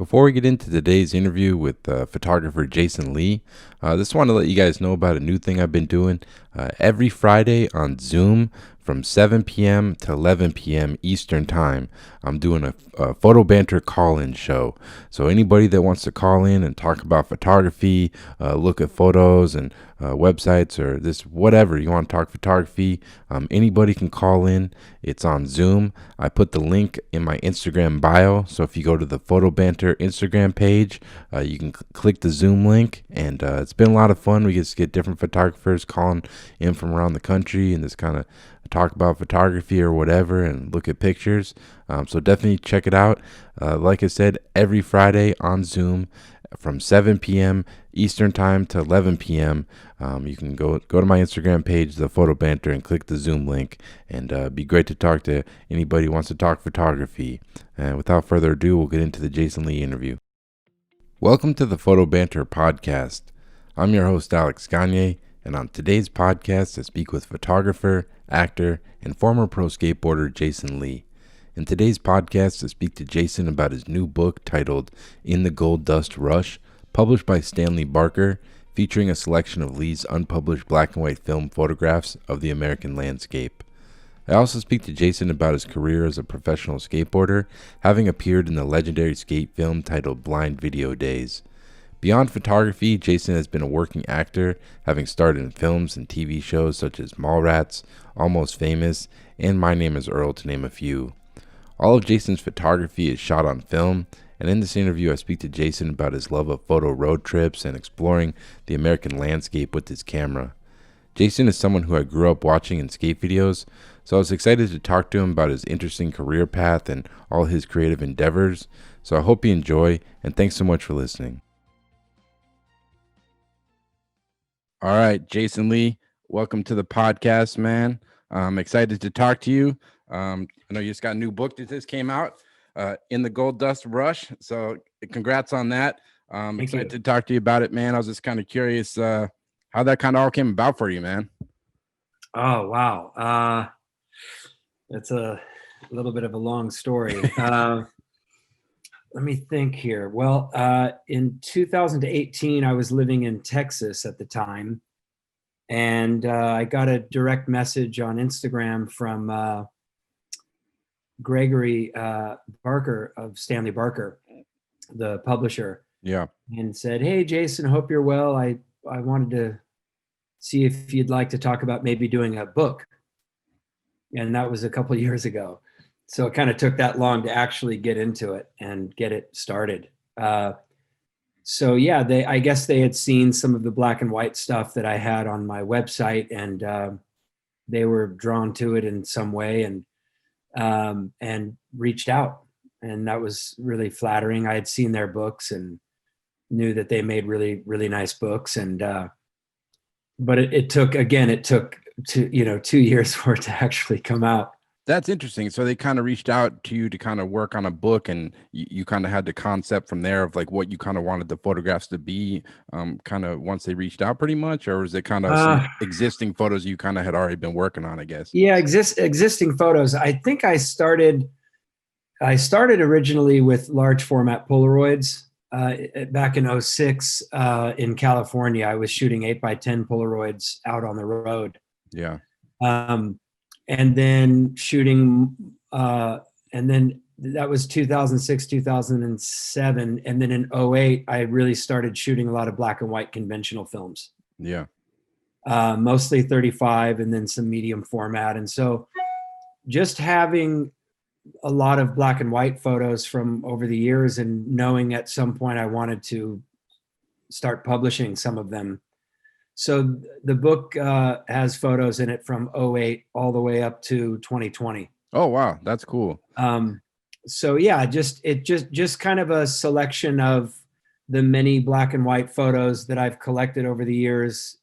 Before we get into today's interview with photographer Jason Lee, just want to let you guys know about a new thing I've been doing. Every Friday on Zoom from 7 p.m. to 11 p.m. Eastern Time, I'm doing a photo banter call-in show. So anybody that wants to call in and talk about photography, look at photos and websites or this whatever you want to talk photography, anybody can call in. It's on Zoom. I put the link in my Instagram bio. So if you go to the Photo Banter Instagram page, you can click the Zoom link. And it's been a lot of fun. We just get different photographers calling in from around the country and just kind of talk about photography or whatever and look at pictures. So definitely check it out. Like I said, every Friday on Zoom from 7 p.m. Eastern Time to 11 p.m. You can go to my Instagram page, the Photo Banter, and click the Zoom link. And be great to talk to anybody who wants to talk photography. And without further ado, we'll get into the Jason Lee interview. Welcome to the Photo Banter podcast. I'm your host, Alex Gagne, and on today's podcast, I speak with photographer, actor, and former pro skateboarder Jason Lee. In today's podcast, I speak to Jason about his new book titled In the Gold Dust Rush, published by Stanley Barker, featuring a selection of Lee's unpublished black and white film photographs of the American landscape. I also speak to Jason about his career as a professional skateboarder, having appeared in the legendary skate film titled Blind Video Days. Beyond photography, Jason has been a working actor, having starred in films and TV shows such as Mallrats, Almost Famous, and My Name is Earl, to name a few. All of Jason's photography is shot on film, and in this interview I speak to Jason about his love of photo road trips and exploring the American landscape with his camera. Jason is someone who I grew up watching in skate videos, so I was excited to talk to him about his interesting career path and all his creative endeavors. So I hope you enjoy, and thanks so much for listening. All right, Jason Lee, welcome to the podcast, man. I'm excited to talk to you. I know you just got a new book that just came out, In the Gold Dust Rush. So congrats on that. Excited to talk to you about it, man. I was just kind of curious how that kind of all came about for you, man. Oh, wow. That's a little bit of a long story. Let me think here. Well, in 2018, I was living in Texas at the time, and I got a direct message on Instagram from Gregory Barker of Stanley Barker, the publisher. Yeah. And said, "Hey, Jason, hope you're well. I wanted to see if you'd like to talk about maybe doing a book." And that was a couple of years ago. So it kind of took that long to actually get into it and get it started. So yeah, I guess they had seen some of the black and white stuff that I had on my website, and they were drawn to it in some way, and reached out. And that was really flattering. I had seen their books and knew that they made really, really nice books. And but it took 2 years for it to actually come out. That's interesting. So they kind of reached out to you to kind of work on a book, and you kind of had the concept from there of like what you kind of wanted the photographs to be, kind of once they reached out pretty much, or was it kind of some existing photos you kind of had already been working on, I guess? Yeah, existing photos. I think I started originally with large format Polaroids back in 06 in California. I was shooting 8x10 Polaroids out on the road. Yeah. And then shooting, and then that was 2006, 2007. And then in 08, I really started shooting a lot of black and white conventional films. Yeah. Mostly 35 and then some medium format. And so just having a lot of black and white photos from over the years and knowing at some point I wanted to start publishing some of them. So the book has photos in it from 08 all the way up to 2020. Oh, wow. That's cool. So yeah, just kind of a selection of the many black and white photos that I've collected over the years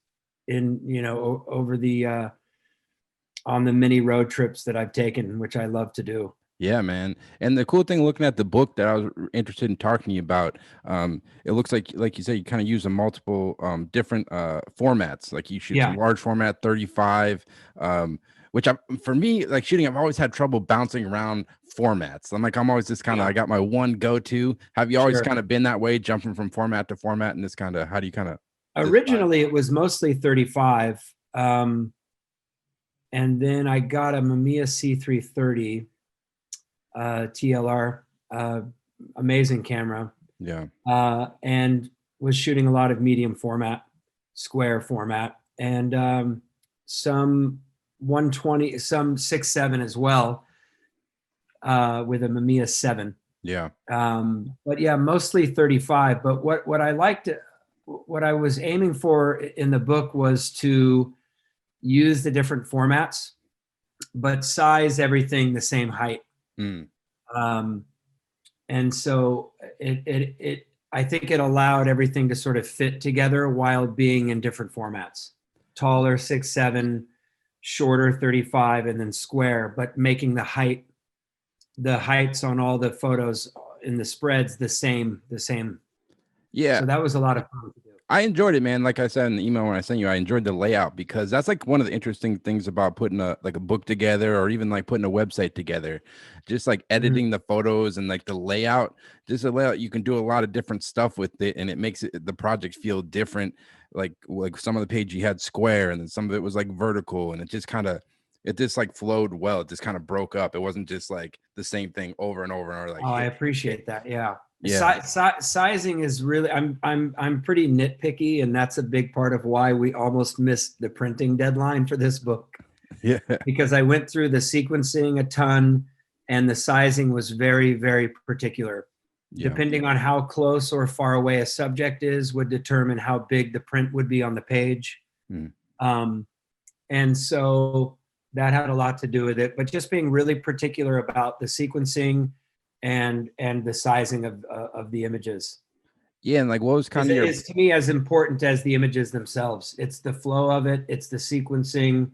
over the on the many road trips that I've taken, which I love to do. Yeah, man. And the cool thing looking at the book that I was interested in talking to you about, it looks like you said, you kind of use a multiple different formats. Like you shoot some large format 35, which for me, like shooting, I've always had trouble bouncing around formats. I'm always just kind of, I got my one go-to. Have you always Sure. kind of been that way, jumping from format to format, and this kind of, how do you kind of decide? Originally, it was mostly 35. And then I got a Mamiya C330 TLR, amazing camera, Yeah. and was shooting a lot of medium format, square format, and some 120, some 6.7 as well, with a Mamiya 7. Yeah. But yeah, mostly 35. But what I liked, what I was aiming for in the book was to use the different formats, but size everything the same height. And so I think it allowed everything to sort of fit together while being in different formats: taller 6.7, shorter 35, and then square, but making the heights on all the photos in the spreads the same. Yeah. So that was a lot of fun to do. I enjoyed it, man. Like I said in the email when I sent you, I enjoyed the layout, because that's like one of the interesting things about putting a book together, or even like putting a website together. Just like editing the photos and like the layout, just the layout, you can do a lot of different stuff with it, and it makes the project feel different. Like some of the page you had square, and then some of it was like vertical, and it just like flowed well. It just kind of broke up. It wasn't just like the same thing over and over and over. Like, I appreciate that. Yeah. yeah. Sizing is really, I'm pretty nitpicky, and that's a big part of why we almost missed the printing deadline for this book, Yeah. because I went through the sequencing a ton, and the sizing was very, very particular. Yeah. Depending on how close or far away a subject is would determine how big the print would be on the page. And so that had a lot to do with it, but just being really particular about the sequencing and the sizing of the images. Yeah. And like, what was kind of It's to me as important as the images themselves. It's the flow of it. It's the sequencing,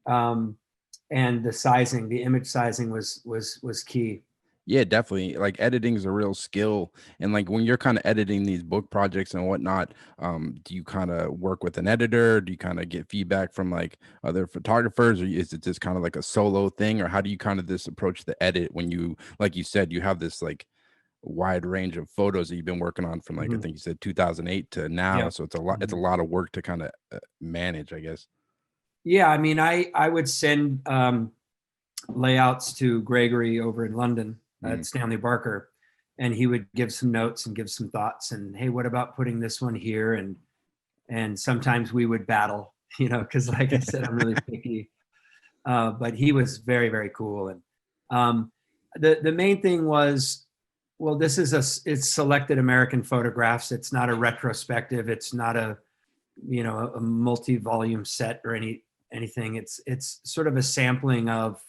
and the sizing. The image sizing was key. Yeah, definitely. Like editing is a real skill. And like when you're kind of editing these book projects and whatnot, do you kind of work with an editor? Do you kind of get feedback from like other photographers, or is it just kind of like a solo thing? Or how do you kind of this approach the edit when you, like you said, you have this like wide range of photos that you've been working on from like, I think you said 2008 to now. Yeah. So it's a lot of work to kind of manage, I guess. Yeah. I mean, I would send layouts to Gregory over in London at Stanley Barker, and he would give some notes and give some thoughts, and hey, what about putting this one here? And sometimes we would battle, because like I said, I'm really picky. But he was very, very cool. And the main thing was, well, it's selected American photographs. It's not a retrospective. It's not a multi-volume set or anything. It's sort of a sampling of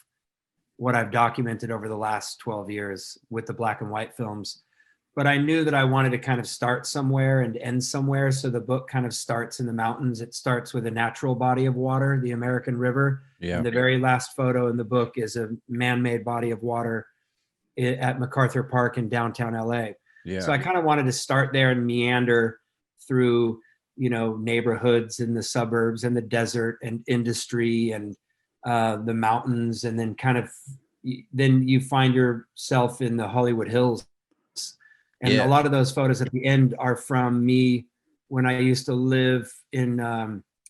what I've documented over the last 12 years with the black and white films. But I knew that I wanted to kind of start somewhere and end somewhere. So the book kind of starts in the mountains. It starts with a natural body of water, the American River. Yeah. And the very last photo in the book is a man-made body of water at MacArthur Park in downtown LA. Yeah. So I kind of wanted to start there and meander through, neighborhoods in the suburbs and the desert and industry and the mountains, and then then you find yourself in the Hollywood Hills. And a lot of those photos at the end are from me when I used to live in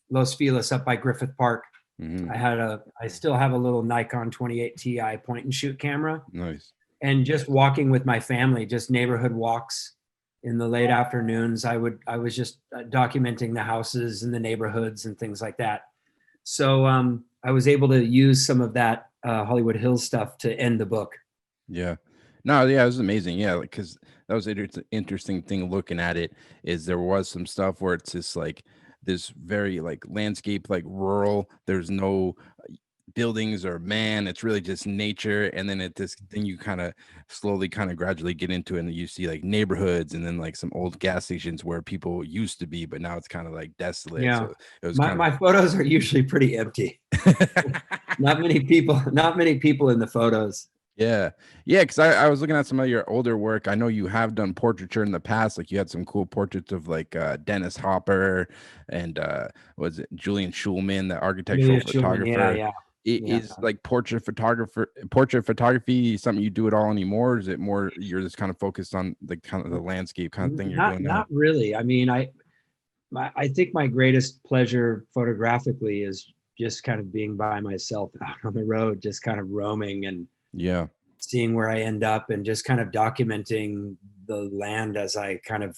Los Feliz up by Griffith Park. I still have a little Nikon 28 Ti point and shoot camera. Nice. And just walking with my family, just neighborhood walks in the late afternoons. I was just documenting the houses and the neighborhoods and things like that. So I was able to use some of that Hollywood Hills stuff to end the book. Yeah. No, yeah, it was amazing. Yeah, because that was an interesting thing looking at it, is there was some stuff where it's just like this very like landscape, like rural. There's no buildings or man. It's really just nature. And then then you kind of slowly kind of gradually get into it, and you see like neighborhoods, and then like some old gas stations where people used to be, but now it's kind of like desolate. Yeah. So it was my photos are usually pretty empty. Not many people in the photos. Yeah. Yeah. Cause I was looking at some of your older work. I know you have done portraiture in the past. Like you had some cool portraits of like Dennis Hopper and was it Julian Schulman, the architectural photographer. Yeah. Yeah. Is like portrait photography something you do at all anymore? Or is it more you're just kind of focused on the kind of the landscape kind of thing you're doing now? Not really. I mean, I think my greatest pleasure photographically is just kind of being by myself out on the road, just kind of roaming and Yeah, seeing where I end up and just kind of documenting the land as I kind of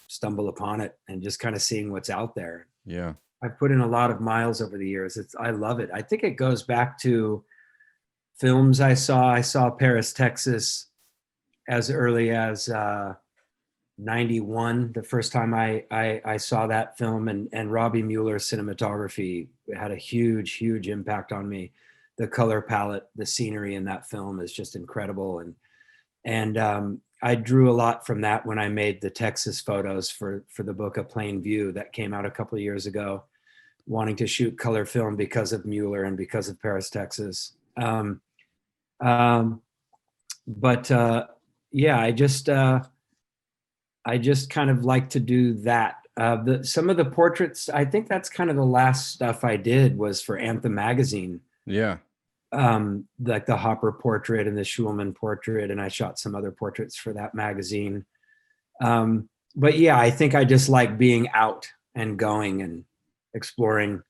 stumble upon it and just kind of seeing what's out there. yeah, I've put in a lot of miles over the years. I love it. I think it goes back to films I saw. I saw Paris, Texas as early as 91, the first time I saw that film, and Robbie Mueller's cinematography had a huge impact on me. The color palette, the scenery in that film is just incredible. And I drew a lot from that when I made the Texas photos for the book A Plain View that came out a couple of years ago, wanting to shoot color film because of Mueller and because of Paris, Texas. But yeah, I just kind of like to do that. Some of the portraits, I think that's kind of the last stuff I did was for Anthem magazine, yeah. like the Hopper portrait and the Schulman portrait, and I shot some other portraits for that magazine. But yeah, I think I just like being out and going and exploring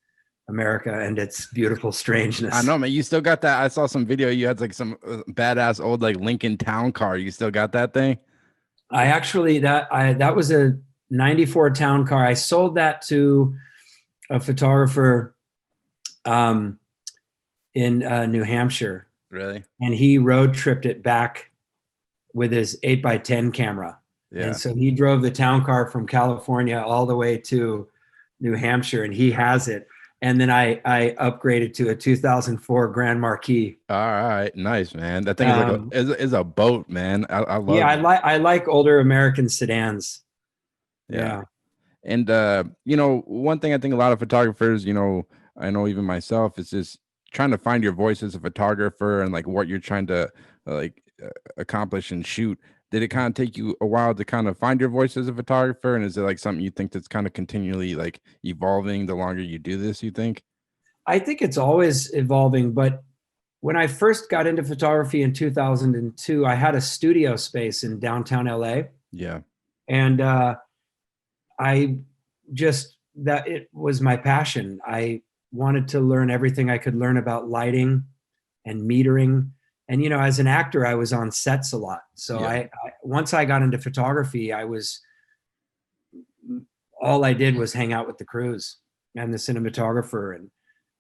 America and its beautiful strangeness. I know, man. You still got that? I saw some video. You had like some badass old like Lincoln Town car. You still got that thing? I actually that was a 94 town car. I sold that to a photographer in New Hampshire, Really? and he road tripped it back with his 8x10 camera. Yeah. And so he drove the town car from California all the way to New Hampshire, and he has it. And then I upgraded to a 2004 Grand Marquis. All right, nice, man. That thing is like is a boat, man. I love. Yeah, I like older American sedans. Yeah. Yeah. And you know, one thing I think a lot of photographers, you know, I know even myself, is just trying to find your voice as a photographer and like what you're trying to accomplish and shoot. Did it kind of take you a while to kind of find your voice as a photographer? And is it like something you think that's kind of continually like evolving the longer you do this, you think? I think it's always evolving, but when I first got into photography in 2002, I had a studio space in downtown LA. Yeah. And I just, that it was my passion. I wanted to learn everything I could learn about lighting and metering. And, you know, as an actor, I was on sets a lot. So Yeah. I once I got into photography, all I did was hang out with the crews and the cinematographer,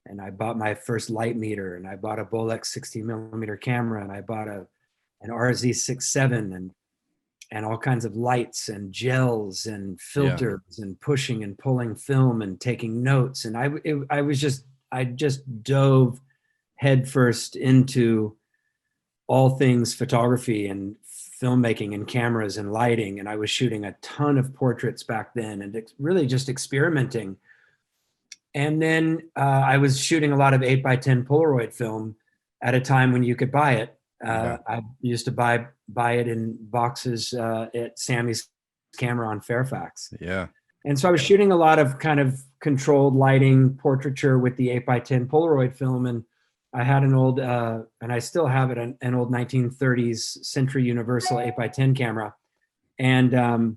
and I bought my first light meter, and I bought a Bolex 60 millimeter camera, and I bought an RZ67 and all kinds of lights and gels and filters and pushing and pulling film and taking notes. And I just dove headfirst into all things photography and filmmaking and cameras and lighting. And I was shooting a ton of portraits back then and really just experimenting. And then I was shooting a lot of 8x10 Polaroid film at a time when you could buy it. I used to buy it in boxes at Sammy's Camera on Fairfax. Yeah. And so I was shooting a lot of kind of controlled lighting portraiture with the 8x10 Polaroid film. And I had an old, and I still have it, an old 1930s Century Universal 8x10 camera. And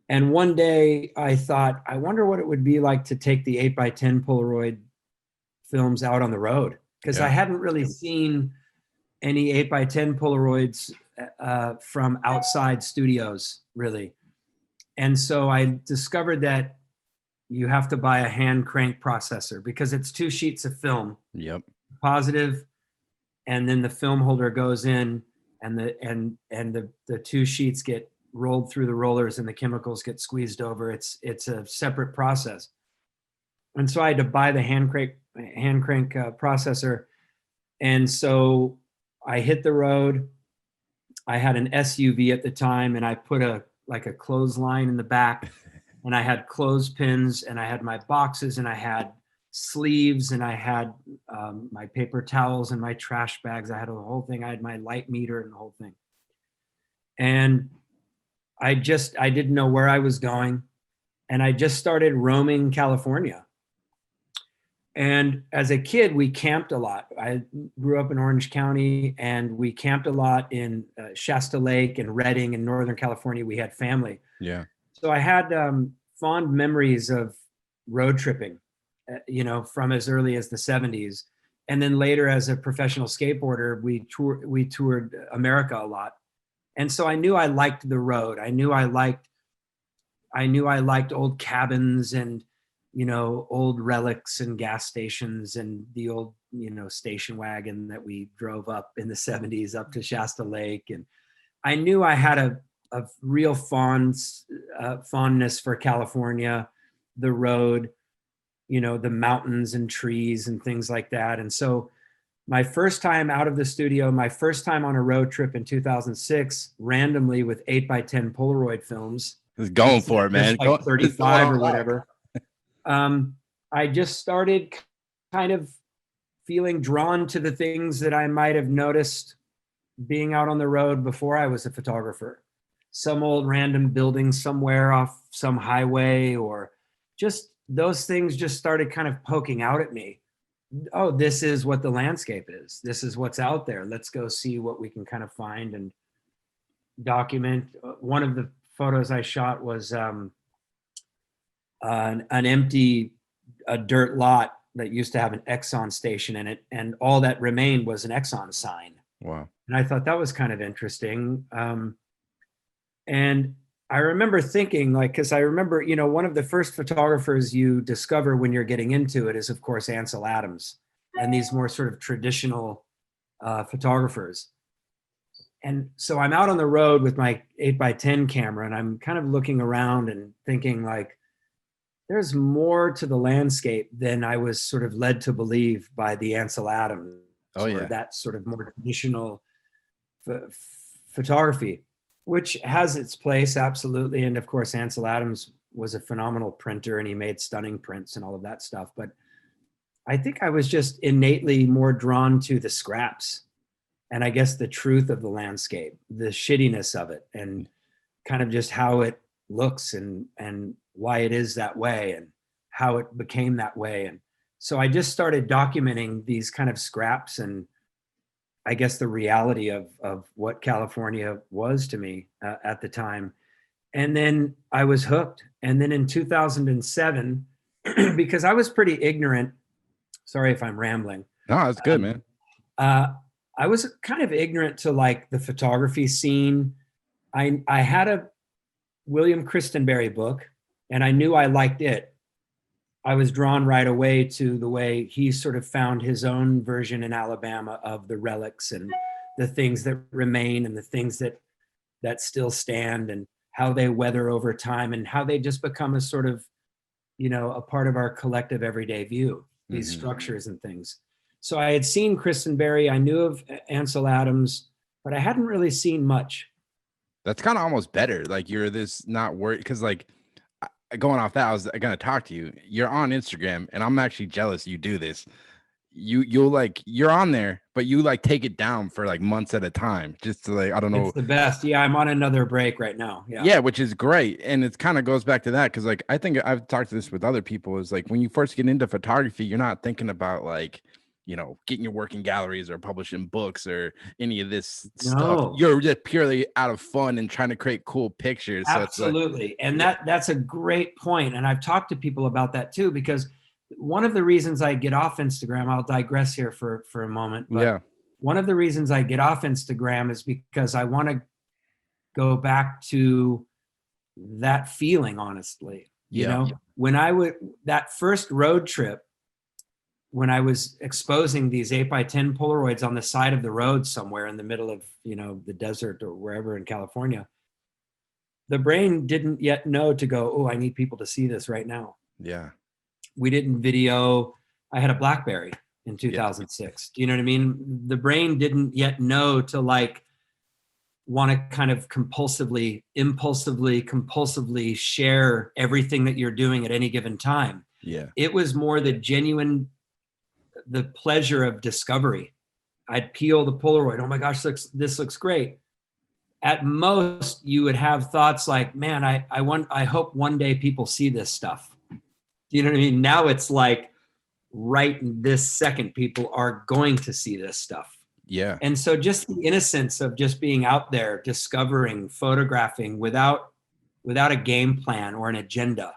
one day I thought, I wonder what it would be like to take the 8x10 Polaroid films out on the road. Because I hadn't really seen any 8x10 Polaroids from outside studios, really. And so I discovered that you have to buy a hand crank processor because it's 2 sheets of film. Yep. Positive, and then the film holder goes in, and the 2 sheets get rolled through the rollers, and the chemicals get squeezed over. It's a separate process. And so I had to buy the hand crank processor. And so I hit the road. I had an SUV at the time, and I put a clothesline in the back, and I had clothespins, and I had my boxes, and I had sleeves, and I had my paper towels and my trash bags. I had a whole thing. I had my light meter and the whole thing. And I didn't know where I was going. And I just started roaming California. And as a kid, we camped a lot. I grew up in Orange County, and we camped a lot in Shasta Lake and Redding in Northern California. We had family. Yeah. So I had fond memories of road tripping, from as early as the 70s. And then later, as a professional skateboarder, we toured America a lot. And so I knew I liked the road. I knew I liked old cabins and, old relics and gas stations and the old, station wagon that we drove up in the 70s up to Shasta Lake. And I knew I had a real fondness for California, the road, the mountains and trees and things like that. And so my first time out of the studio, my first time on a road trip in 2006, randomly with 8x10 Polaroid films. Just going for it, man. Like 35 or whatever. I just started kind of feeling drawn to the things that I might have noticed being out on the road before I was a photographer. Some old random building somewhere off some highway, or just those things just started kind of poking out at me. Oh, this is what the landscape is. This is what's out there. Let's go see what we can kind of find and document. One of the photos I shot was an empty dirt lot that used to have an Exxon station in it, and all that remained was an Exxon sign. Wow. And I thought that was kind of interesting. And I remember thinking, because I remember, one of the first photographers you discover when you're getting into it is, of course, Ansel Adams and these more sort of traditional photographers. And so I'm out on the road with my 8x10 camera, and I'm kind of looking around and thinking, there's more to the landscape than I was sort of led to believe by the Ansel Adams. Oh, yeah. Or that sort of more traditional photography, which has its place, absolutely. And of course, Ansel Adams was a phenomenal printer, and he made stunning prints and all of that stuff. But I think I was just innately more drawn to the scraps, and I guess the truth of the landscape, the shittiness of it, and kind of just how it looks and why it is that way and how it became that way. And so I just started documenting these kind of scraps and I guess the reality of what California was to me at the time. And then I was hooked. And then in 2007, because I was pretty ignorant, sorry if I'm rambling. No, that's good, man. I was kind of ignorant to the photography scene. I had a William Christenberry book, and I knew I liked it. I was drawn right away to the way he sort of found his own version in Alabama of the relics and the things that remain and the things that still stand, and how they weather over time and how they just become a sort of, a part of our collective everyday view, these structures and things. So I had seen Christenberry, I knew of Ansel Adams, but I hadn't really seen much. That's kind of almost better. You're this not worried, because going off that, I was gonna talk to you. You're on Instagram, and I'm actually jealous you do this. You're on there, but you take it down for months at a time, just to I don't know. It's the best. Yeah, I'm on another break right now. Yeah, which is great, and it kind of goes back to that, because I think I've talked to this with other people. Is when you first get into photography, you're not thinking about getting your work in galleries or publishing books or any of this stuff. You're just purely out of fun and trying to create cool pictures. Absolutely. So and that's a great point. And I've talked to people about that too, because one of the reasons I get off Instagram, I'll digress here for a moment. But yeah. One of the reasons I get off Instagram is because I want to go back to that feeling, honestly. When that first road trip, when I was exposing these 8x10 Polaroids on the side of the road somewhere in the middle of, the desert or wherever in California, the brain didn't yet know to go, oh, I need people to see this right now. Yeah. We didn't video. I had a BlackBerry in 2006. Do you know what I mean? The brain didn't yet know to want to kind of compulsively share everything that you're doing at any given time. Yeah. It was more the pleasure of discovery. I'd peel the Polaroid. Oh my gosh, this looks great. At most, you would have thoughts like, man, I hope one day people see this stuff. Do you know what I mean? Now it's right this second, people are going to see this stuff. Yeah. And so just the innocence of just being out there, discovering, photographing without a game plan or an agenda,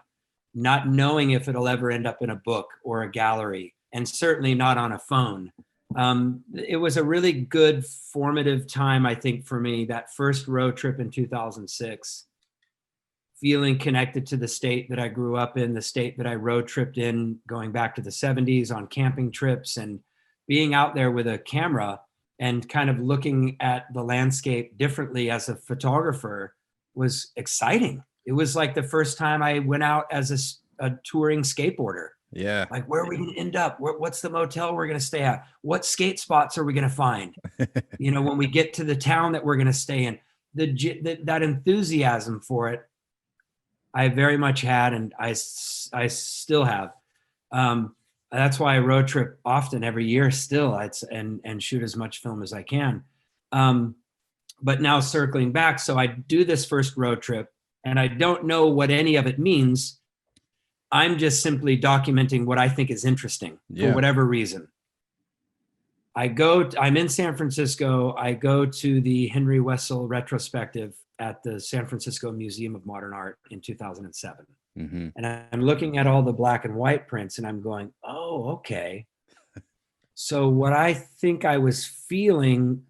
not knowing if it'll ever end up in a book or a gallery, and certainly not on a phone. It was a really good formative time, I think, for me, that first road trip in 2006, feeling connected to the state that I grew up in, the state that I road tripped in, going back to the 70s on camping trips, and being out there with a camera and kind of looking at the landscape differently as a photographer was exciting. It was like the first time I went out as a touring skateboarder. Yeah. Like, where are we going to end up? What's the motel we're going to stay at? What skate spots are we going to find? When we get to the town that we're going to stay in, that enthusiasm for it, I very much had, and I still have. That's why I road trip often every year still, and shoot as much film as I can. But now circling back, so I do this first road trip, and I don't know what any of it means. I'm just simply documenting what I think is interesting for whatever reason. I'm in San Francisco. I go to the Henry Wessel retrospective at the San Francisco Museum of Modern Art in 2007. Mm-hmm. And I'm looking at all the black and white prints, and I'm going, oh, okay. So what I think I was feeling,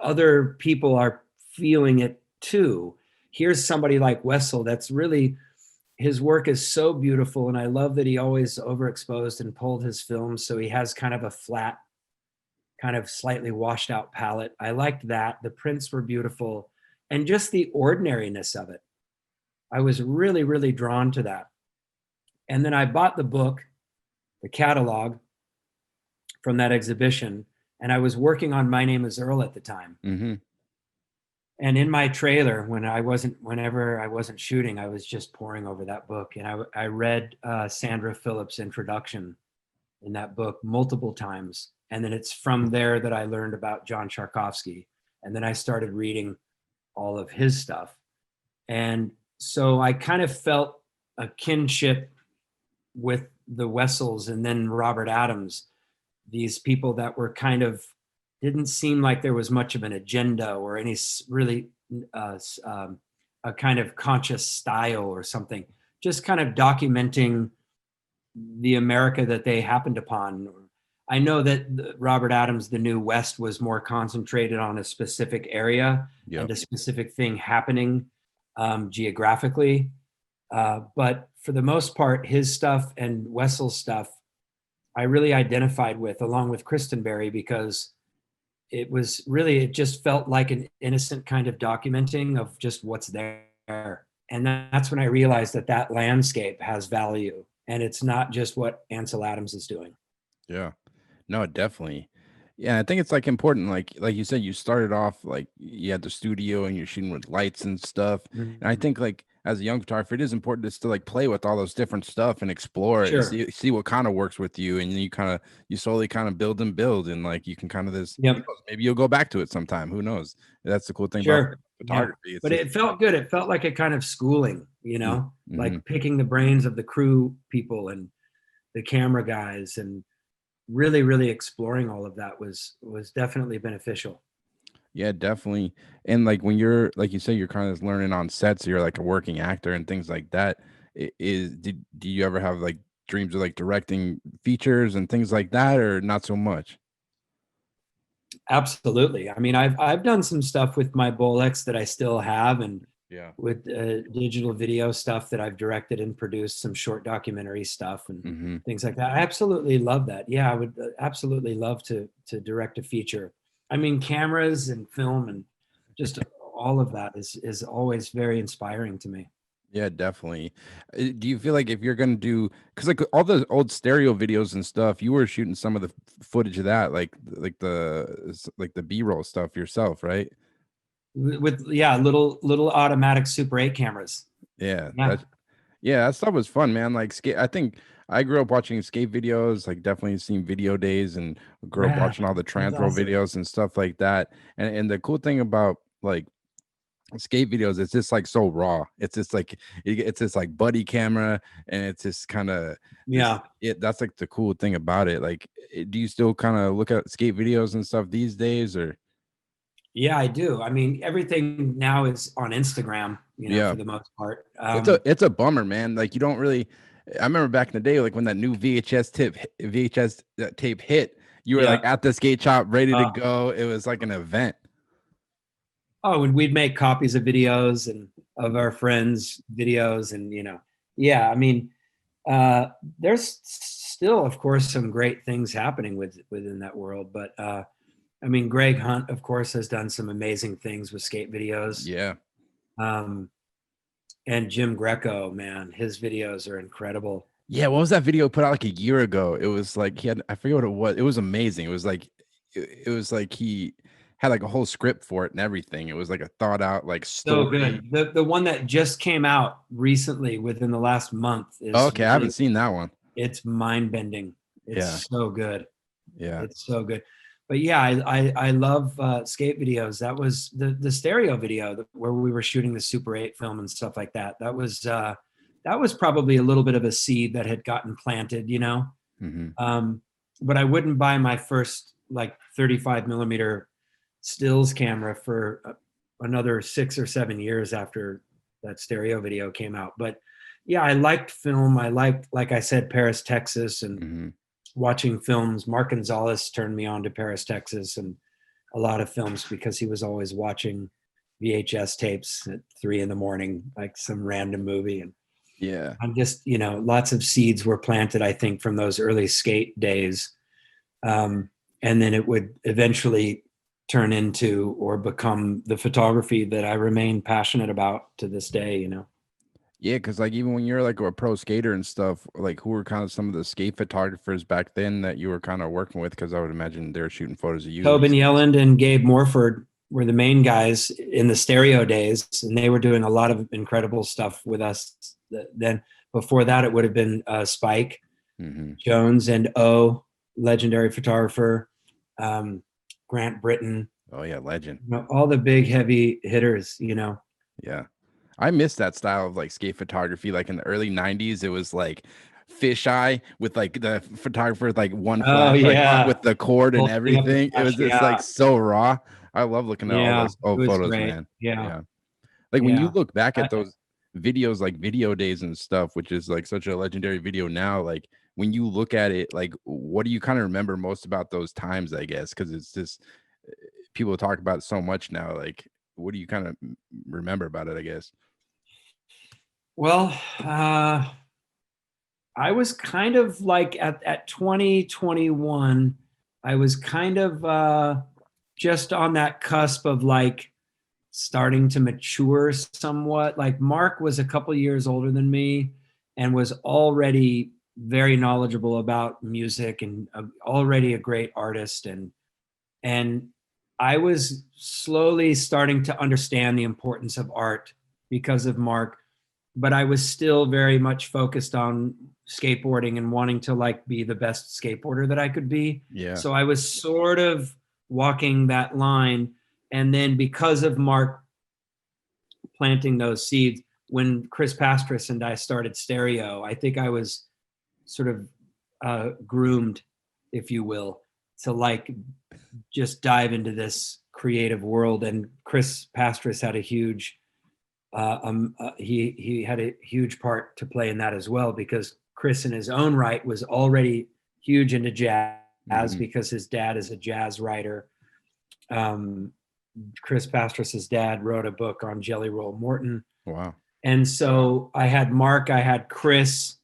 other people are feeling it too. Here's somebody like Wessel that's really, his work is so beautiful, and I love that he always overexposed and pulled his films, so he has kind of a flat, kind of slightly washed out palette. I liked that. The prints were beautiful, and just the ordinariness of it. I was really, really drawn to that. And then I bought the book, the catalog from that exhibition, and I was working on My Name is Earl at the time. Mm-hmm. And in my trailer, whenever I wasn't shooting, I was just poring over that book. And I read Sandra Phillips' introduction in that book multiple times. And then it's from there that I learned about John Charkovsky. And then I started reading all of his stuff. And so I kind of felt a kinship with the Wessels and then Robert Adams, these people that were kind of, didn't seem like there was much of an agenda or any really a kind of conscious style or something, just kind of documenting the America that they happened upon. I know that Robert Adams' The New West was more concentrated on a specific area and a specific thing happening geographically. But for the most part, his stuff and Wessel's stuff, I really identified with, along with Christenberry, because it just felt like an innocent kind of documenting of just what's there. And that's when I realized that landscape has value, and it's not just what Ansel Adams is doing. Yeah. No, definitely. Yeah, I think it's like important, like you said, you started off like you had the studio and you're shooting with lights and stuff. Mm-hmm. And I think like as a young photographer, it is important just to like play with all those different stuff and explore it and see what kind of works with you. And then you slowly kind of build and like you can kind of maybe you'll go back to it sometime. Who knows? That's the cool thing about photography. Yeah. But it felt good. It felt like a kind of schooling, Mm-hmm. like picking the brains of the crew people and the camera guys, and really, really exploring all of that was definitely beneficial. Yeah, definitely. And like when you're like you say, you're kind of learning on sets, so you're like a working actor and things like that. Do you ever have like dreams of like directing features and things like that, or not so much? Absolutely. I mean, I've done some stuff with my Bolex that I still have, and with digital video stuff that I've directed and produced, some short documentary stuff and things like that. I absolutely love that. Yeah, I would absolutely love to direct a feature. I mean, cameras and film and just all of that is always very inspiring to me. Yeah, definitely. Do you feel like if you're gonna do, because like all the old stereo videos and stuff, you were shooting some of the footage of that, like the B-roll stuff yourself, right? With little automatic Super 8 cameras. Yeah. That stuff was fun, man. Like skate, I think I grew up watching skate videos, like definitely seen Video Days, and grew up watching all the Transworld videos and stuff like that. And the cool thing about like skate videos, it's just like so raw. It's just like it's just like buddy camera, and it's just kind of this. Yeah. That's like the cool thing about it. Like, do you still kind of look at skate videos and stuff these days, or? Yeah, I do. I mean, everything now is on Instagram, Yeah, for the most part. it's a bummer, man. Like, you don't really. I remember back in the day, like when that new VHS tape hit, you were like Yeah. at the skate shop ready to Uh, go. It was like an event. oh, and we'd make copies of videos and of our friends' videos, and yeah. I mean, uh, there's still, of course, some great things happening within that world. But I mean, Greg Hunt, of course, has done some amazing things with skate videos. Yeah. Um, and Jim Greco, man, his videos are incredible. Yeah, what was that video put out like a year ago? It was like he had, I forget what it was. It was amazing. It was like it was like he had like a whole script for it and everything. It was like a thought out like So story. good. The one that just came out recently within the last month Oh, is okay, I haven't really, seen that one. it's mind bending. Yeah. It's so good. Yeah. It's so good. But yeah, I love skate videos. That was the stereo video where we were shooting the Super 8 film and stuff like that. That was probably a little bit of a seed that had gotten planted. Hmm. Um, but I wouldn't buy my first like 35 millimeter stills camera for another 6 or 7 years after that stereo video came out. But yeah, I liked film. I liked, like I said, Paris, Texas, and Hmm. watching films. Mark Gonzalez turned me on to Paris, Texas, and a lot of films because he was always watching VHS tapes at 3 a.m, like some random movie. And Yeah. I'm just, lots of seeds were planted, I think, from those early skate days. And then it would eventually turn into or become the photography that I remain passionate about to this day. Yeah, because like even when you're like a pro skater and stuff, like who were kind of some of the skate photographers back then that you were kind of working with? Because I would imagine they're shooting photos of you. Tobin Yelland and Gabe Morford were the main guys in the stereo days, and they were doing a lot of incredible stuff with us. Then before that, it would have been Spike Hmm. Jones and O, legendary photographer, Grant Britton, Oh yeah, legend. all the big heavy hitters. Yeah. I miss that style of like skate photography. Like in the early 90s, it was like fisheye with like the photographer with like one Oh flash, like yeah, with the cord and bolting up the everything. It flash. was just like Yeah, so raw. I love looking at all yeah, those it old was photos, great. man. Yeah, Yeah. Like when you yeah. look back I, at those videos, like video days and stuff, which is like such a legendary video now, like when you look at it, like what do you kind of remember most about those times, I guess? Because it's just people talk about it so much now. Like, what do you kind of remember about it, I guess? well, I was kind of like at 2021, I was kind of just on that cusp of like starting to mature somewhat. Like Mark was a couple years older than me and was already very knowledgeable about music and already a great artist, and I was slowly starting to understand the importance of art because of Mark, but I was still very much focused on skateboarding and wanting to like be the best skateboarder that I could be. Yeah. So I was sort of walking that line. And then because of Mark planting those seeds, when Chris Pastris and I started Stereo, I think I was sort of groomed, if you will, to like just dive into this creative world. And Chris Pastris had a huge he had a huge part to play in that as well, because Chris in his own right was already huge into jazz Hmm. because his dad is a jazz writer. Um, Chris Pastris's dad wrote a book on Jelly Roll Morton. Wow. And so I had Mark, I had Chris,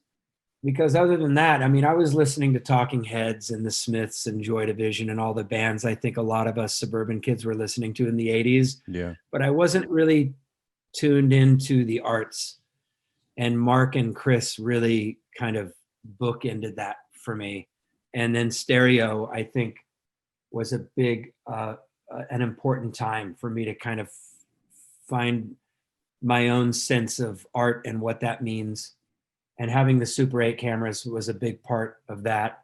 because other than that, I mean, I was listening to Talking Heads and the Smiths and Joy Division and all the bands I think a lot of us suburban kids were listening to in the 80s, Yeah. but I wasn't really tuned into the arts. And Mark and Chris really kind of bookended that for me. And then Stereo, I think, was a big, an important time for me to kind of find my own sense of art and what that means. And having the Super 8 cameras was a big part of that.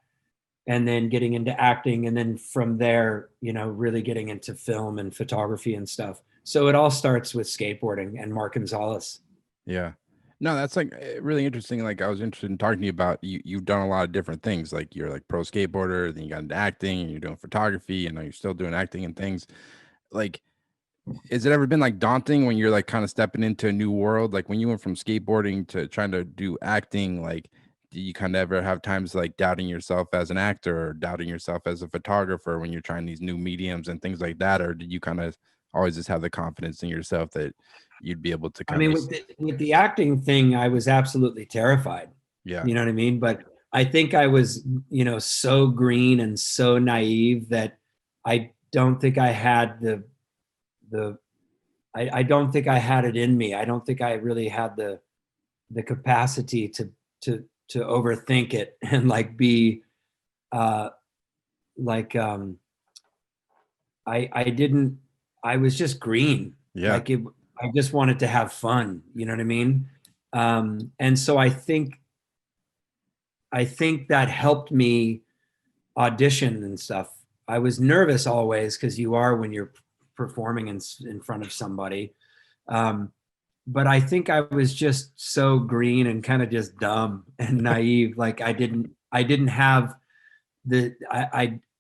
And then getting into acting. And then from there, really getting into film and photography and stuff. So it all starts with skateboarding and Mark Gonzalez. Yeah. No, that's like really interesting. Like I was interested in talking to you about you've done a lot of different things. Like you're like pro skateboarder, then you got into acting and you're doing photography and now you're still doing acting and things. Like has it ever been like daunting when you're like kind of stepping into a new world? Like when you went from skateboarding to trying to do acting, like do you kind of ever have times like doubting yourself as an actor or doubting yourself as a photographer when you're trying these new mediums and things like that? Or did you kind of always just have the confidence in yourself that you'd be able to I kind mean, of, with the acting thing, I was absolutely terrified. yeah, You know what I mean? But I think I was, so green and so naive that I don't think I had the I don't think I had it in me. I don't think I really had the capacity to overthink it and like be uh like I didn't I was just green. yeah, Like I just wanted to have fun, you know what I mean? And so I think that helped me audition and stuff. I was nervous always because you are when you're performing in front of somebody. Um, but I think I was just so green and kind of just dumb and naive. Like I didn't have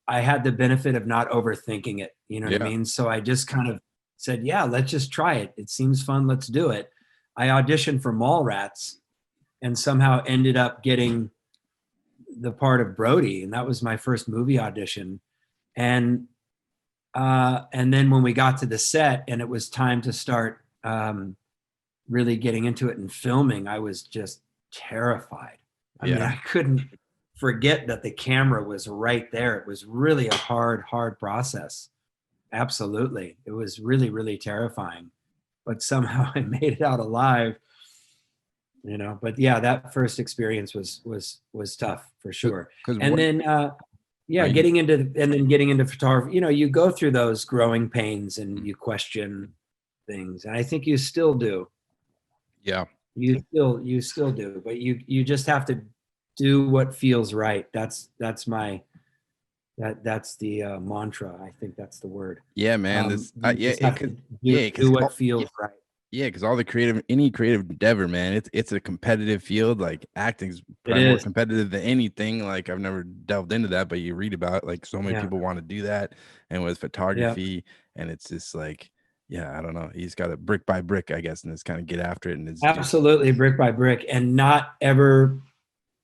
I had the benefit of not overthinking it. You know what I yeah, mean? So I just kind of said, yeah, let's just try it. It seems fun. Let's do it. I auditioned for Mallrats and somehow ended up getting the part of Brody, and that was my first movie audition. And then when we got to the set and it was time to start really getting into it and filming, I was just terrified. I mean, yeah, I couldn't forget that the camera was right there. It was really a hard process. Absolutely. It was really, really terrifying. But somehow I made it out alive, But yeah, that first experience was tough for sure. because And what then yeah, are you, getting into photography, you go through those growing pains and mm, you question things. And I think you still do. yeah, You still do, but you just have to do what feels right. That's the mantra. I think that's the word. yeah, man, this, You yeah, just have to yeah, do because what feels right. yeah, because all the any creative endeavor, man, it's a competitive field. Like acting's It probably more is. competitive than anything. Like I've never delved into that, but you read about it, like so many Yeah. people want to do that, and with Yeah. photography, and it's just like, yeah, I don't know. He's got to brick by brick, I guess, and just kind of get after it and it's do. Absolutely, brick by brick, and not ever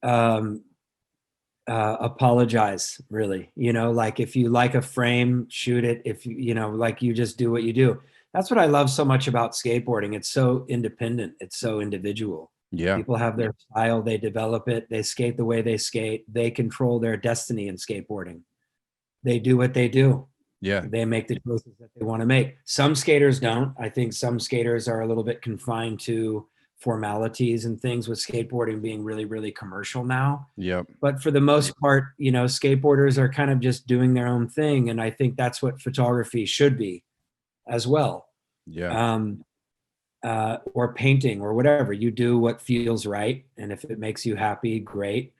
um, apologize. Really, like if you like a frame, shoot it. If like you just do what you do. That's what I love so much about skateboarding. It's so independent. It's so individual. Yeah, People have their style. They develop it. They skate the way they skate. They control their destiny in skateboarding. They do what they do. yeah, They make the choices that they want to make. Some skaters don't. I think some skaters are a little bit confined to formalities and things, with skateboarding being really, really commercial now. yep, But for the most part, skateboarders are kind of just doing their own thing. And I think that's what photography should be as well. yeah, Um, or painting or whatever. You do what feels right. And if it makes you happy, great.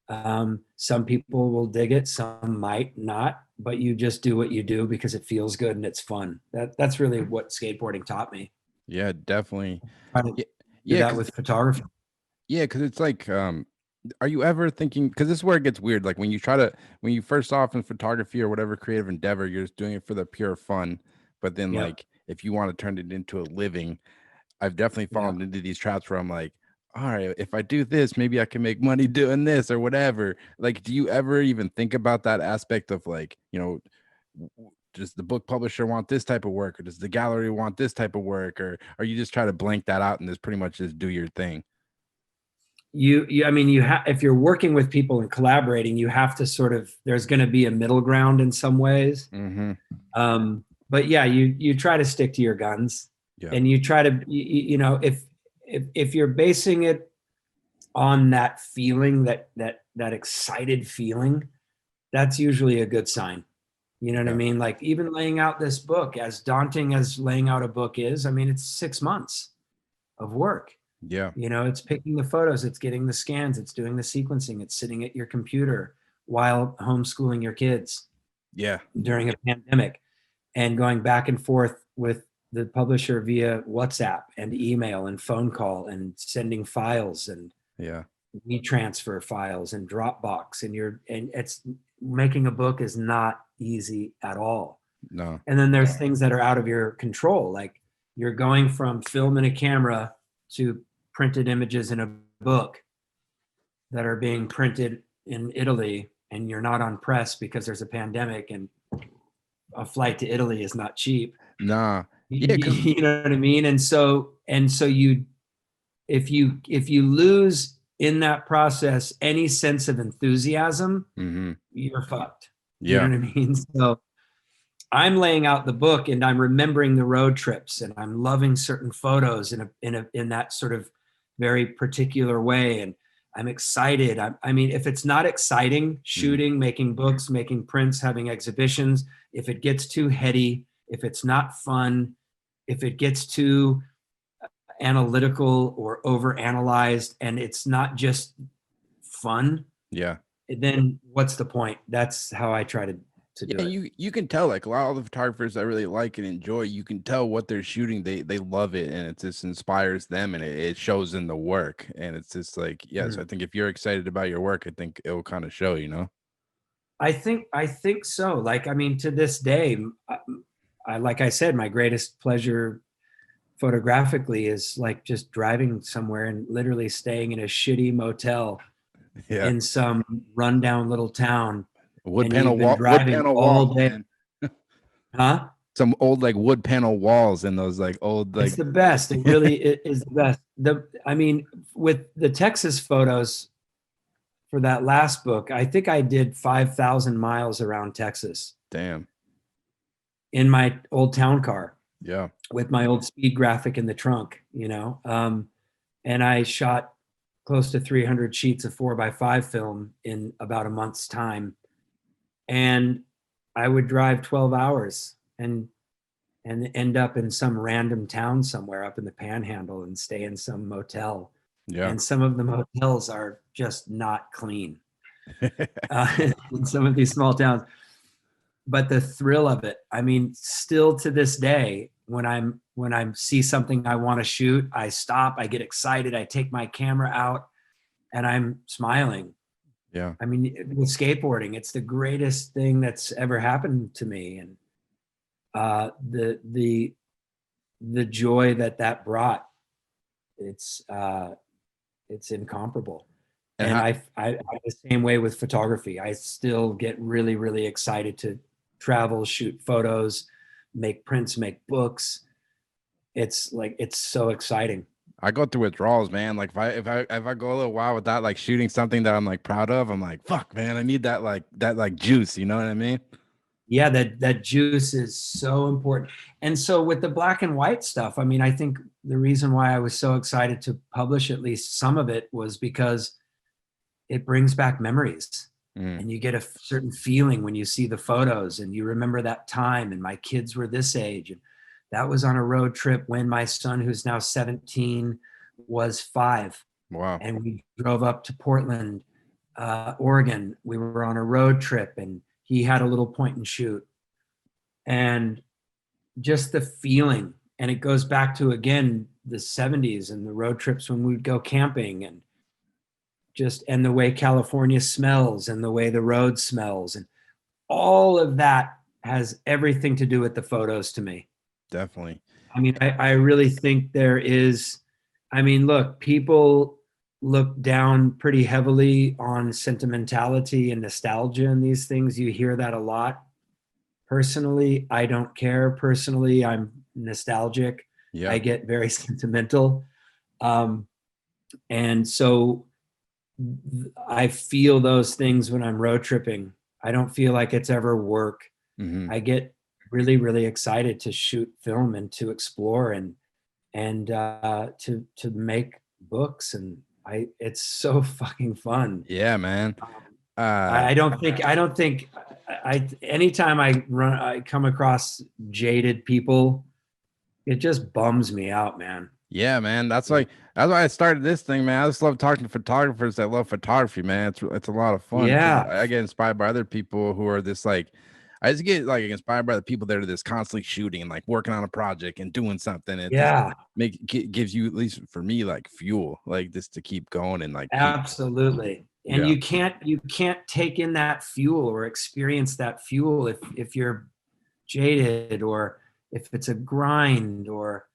Some people will dig it, some might not, but you just do what you do because it feels good and it's fun. That's really what skateboarding taught me. yeah, definitely. Try to Yeah, do yeah, that because with photography. yeah, because it's like, are you ever thinking? Because this is where it gets weird. Like when you first off in photography or whatever creative endeavor, you're just doing it for the pure fun. But then, Yep. like, if you want to turn it into a living, I've definitely Yeah. fallen into these traps where I'm like, all right, if I do this, maybe I can make money doing this or whatever. Like, do you ever even think about that aspect of like, does the book publisher want this type of work, or does the gallery want this type of work, or you just try to blank that out and just pretty much just do your thing? I mean, if you're working with people and collaborating, you have to sort of, there's going to be a middle ground in some ways. Mm-hmm. But yeah, you try to stick to your guns, Yeah. and you try to, if you're basing it on that feeling, that excited feeling, that's usually a good sign. You know what I Yeah. mean? Like even laying out this book, as daunting as laying out a book is, I mean, it's 6 months of work. Yeah. It's picking the photos, it's getting the scans, it's doing the sequencing, it's sitting at your computer while homeschooling your kids Yeah. during a pandemic, and going back and forth with the publisher via WhatsApp and email and phone call and sending files and Yeah. WeTransfer files and Dropbox, and it's making a book is not easy at all. No. And then there's things that are out of your control, like you're going from film in a camera to printed images in a book that are being printed in Italy, and you're not on press because there's a pandemic and a flight to Italy is not cheap. Nah. Yeah, because You know what I mean? And so you, if you lose in that process any sense of enthusiasm, you're fucked. You yeah. know what I mean? So I'm laying out the book and I'm remembering the road trips and I'm loving certain photos in that sort of very particular way. And I'm excited. I mean, if it's not exciting, shooting, making books, making prints, having exhibitions, if it gets too heady, if it's not fun, if it gets too analytical or overanalyzed and it's not just fun, Yeah. then what's the point? That's how I try to do it. You can tell, like, a lot of the photographers I really like and enjoy, you can tell what they're shooting. They love it, and it just inspires them, and it shows in the work. And it's just like, so I think if you're excited about your work, I think it will kind of show, you know? I think so. Like, I mean, to this day, like I said, my greatest pleasure photographically is like just driving somewhere and literally staying in a shitty motel Yeah. in some rundown little town. Wood And panel you've been wall, wood driving panel all walls, day. man. Huh? Some old like wood panel walls and those like old like It's the best. It really is the best. I mean, with the Texas photos for that last book, I think I did 5,000 miles around Texas damn. in my old town car. Yeah. With my old speed graphic in the trunk, and I shot close to 300 sheets of 4x5 film in about a month's time. And I would drive 12 hours and end up in some random town somewhere up in the Panhandle and stay in some motel. Yeah. And some of the motels are just not clean in some of these small towns. But the thrill of it, I mean, still to this day, when I see something I want to shoot, I stop, I get excited, I take my camera out and I'm smiling. Yeah. I mean, with skateboarding, it's the greatest thing that's ever happened to me. And the joy that brought, it's incomparable. And I'm the same way with photography. I still get really, really excited to travel, shoot photos, make prints, make books. It's like, it's so exciting. I go through withdrawals, man. Like if I go a little while without like shooting something that I'm like proud of, I'm like, fuck, man, I need that like juice. You know what I mean? Yeah, that juice is so important. And so with the black and white stuff, I mean, I think the reason why I was so excited to publish at least some of it was because it brings back memories. And you get a certain feeling when you see the photos and you remember that time and my kids were this age. And that was on a road trip when my son, who's now 17, was 5. Wow. And we drove up to Portland, Oregon. We were on a road trip and he had a little point and shoot. And just the feeling, and it goes back to, again, the 70s and the road trips when we'd go camping and the way California smells and the way the road smells. And all of that has everything to do with the photos to me. Definitely. I mean, I really think there is, I mean, look, people look down pretty heavily on sentimentality and nostalgia and these things. You hear that a lot. Personally, I don't care. Personally, I'm nostalgic. Yeah. I get very sentimental. And so I feel those things when I'm road tripping. I don't feel like it's ever work. I get really, really excited to shoot film and to explore and to make books. And it's so fucking fun. Yeah, man. I don't think anytime I come across jaded people, it just bums me out, man. Yeah, man. That's why I started this thing, man. I just love talking to photographers that love photography, man. It's a lot of fun. Yeah. I get inspired by other people who are this like, I just get like inspired by the people that are just constantly shooting and like working on a project and doing something. It just Yeah, gives you, at least for me, like fuel, like just to keep going and like keep. absolutely. And Yeah. you can't take in that fuel or experience that fuel if you're jaded, or if it's a grind, or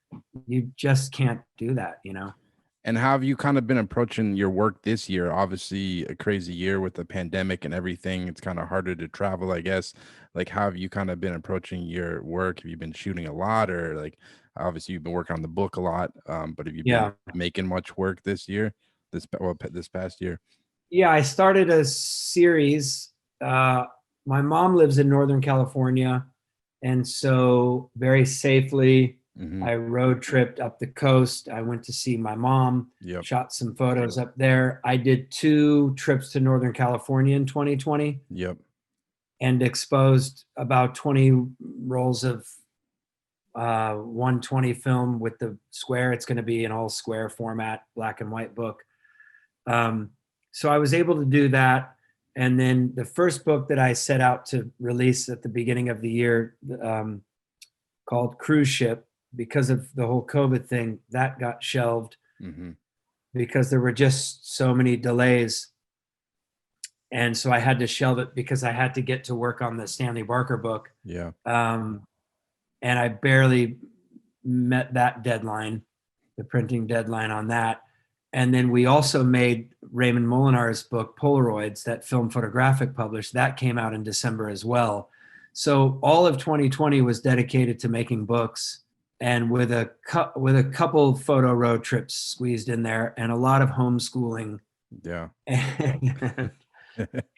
you just can't do that, you know? And how have you kind of been approaching your work this year? Obviously, a crazy year with the pandemic and everything. It's kind of harder to travel, I guess. Like, how have you kind of been approaching your work? Have you been shooting a lot, or like, obviously, you've been working on the book a lot, but have you been Yeah. making much work this year, this past year? Yeah, I started a series. My mom lives in Northern California, and so very safely, Mm-hmm. I road tripped up the coast. I went to see my mom, Yep. shot some photos up there. I did 2 trips to Northern California in 2020 Yep. and exposed about 20 rolls of 120 film with the square. It's going to be an all square format, black and white book. So I was able to do that. And then the first book that I set out to release at the beginning of the year, called Cruise Ship, because of the whole COVID thing, that got shelved Mm-hmm. because there were just so many delays. And so I had to shelve it because I had to get to work on the Stanley Barker book. Yeah. And I barely met that deadline, the printing deadline on that. And then we also made Raymond Molinar's book, Polaroids, that Film Photographic published. That came out in December as well. So all of 2020 was dedicated to making books, and with a couple photo road trips squeezed in there, and a lot of homeschooling, Yeah.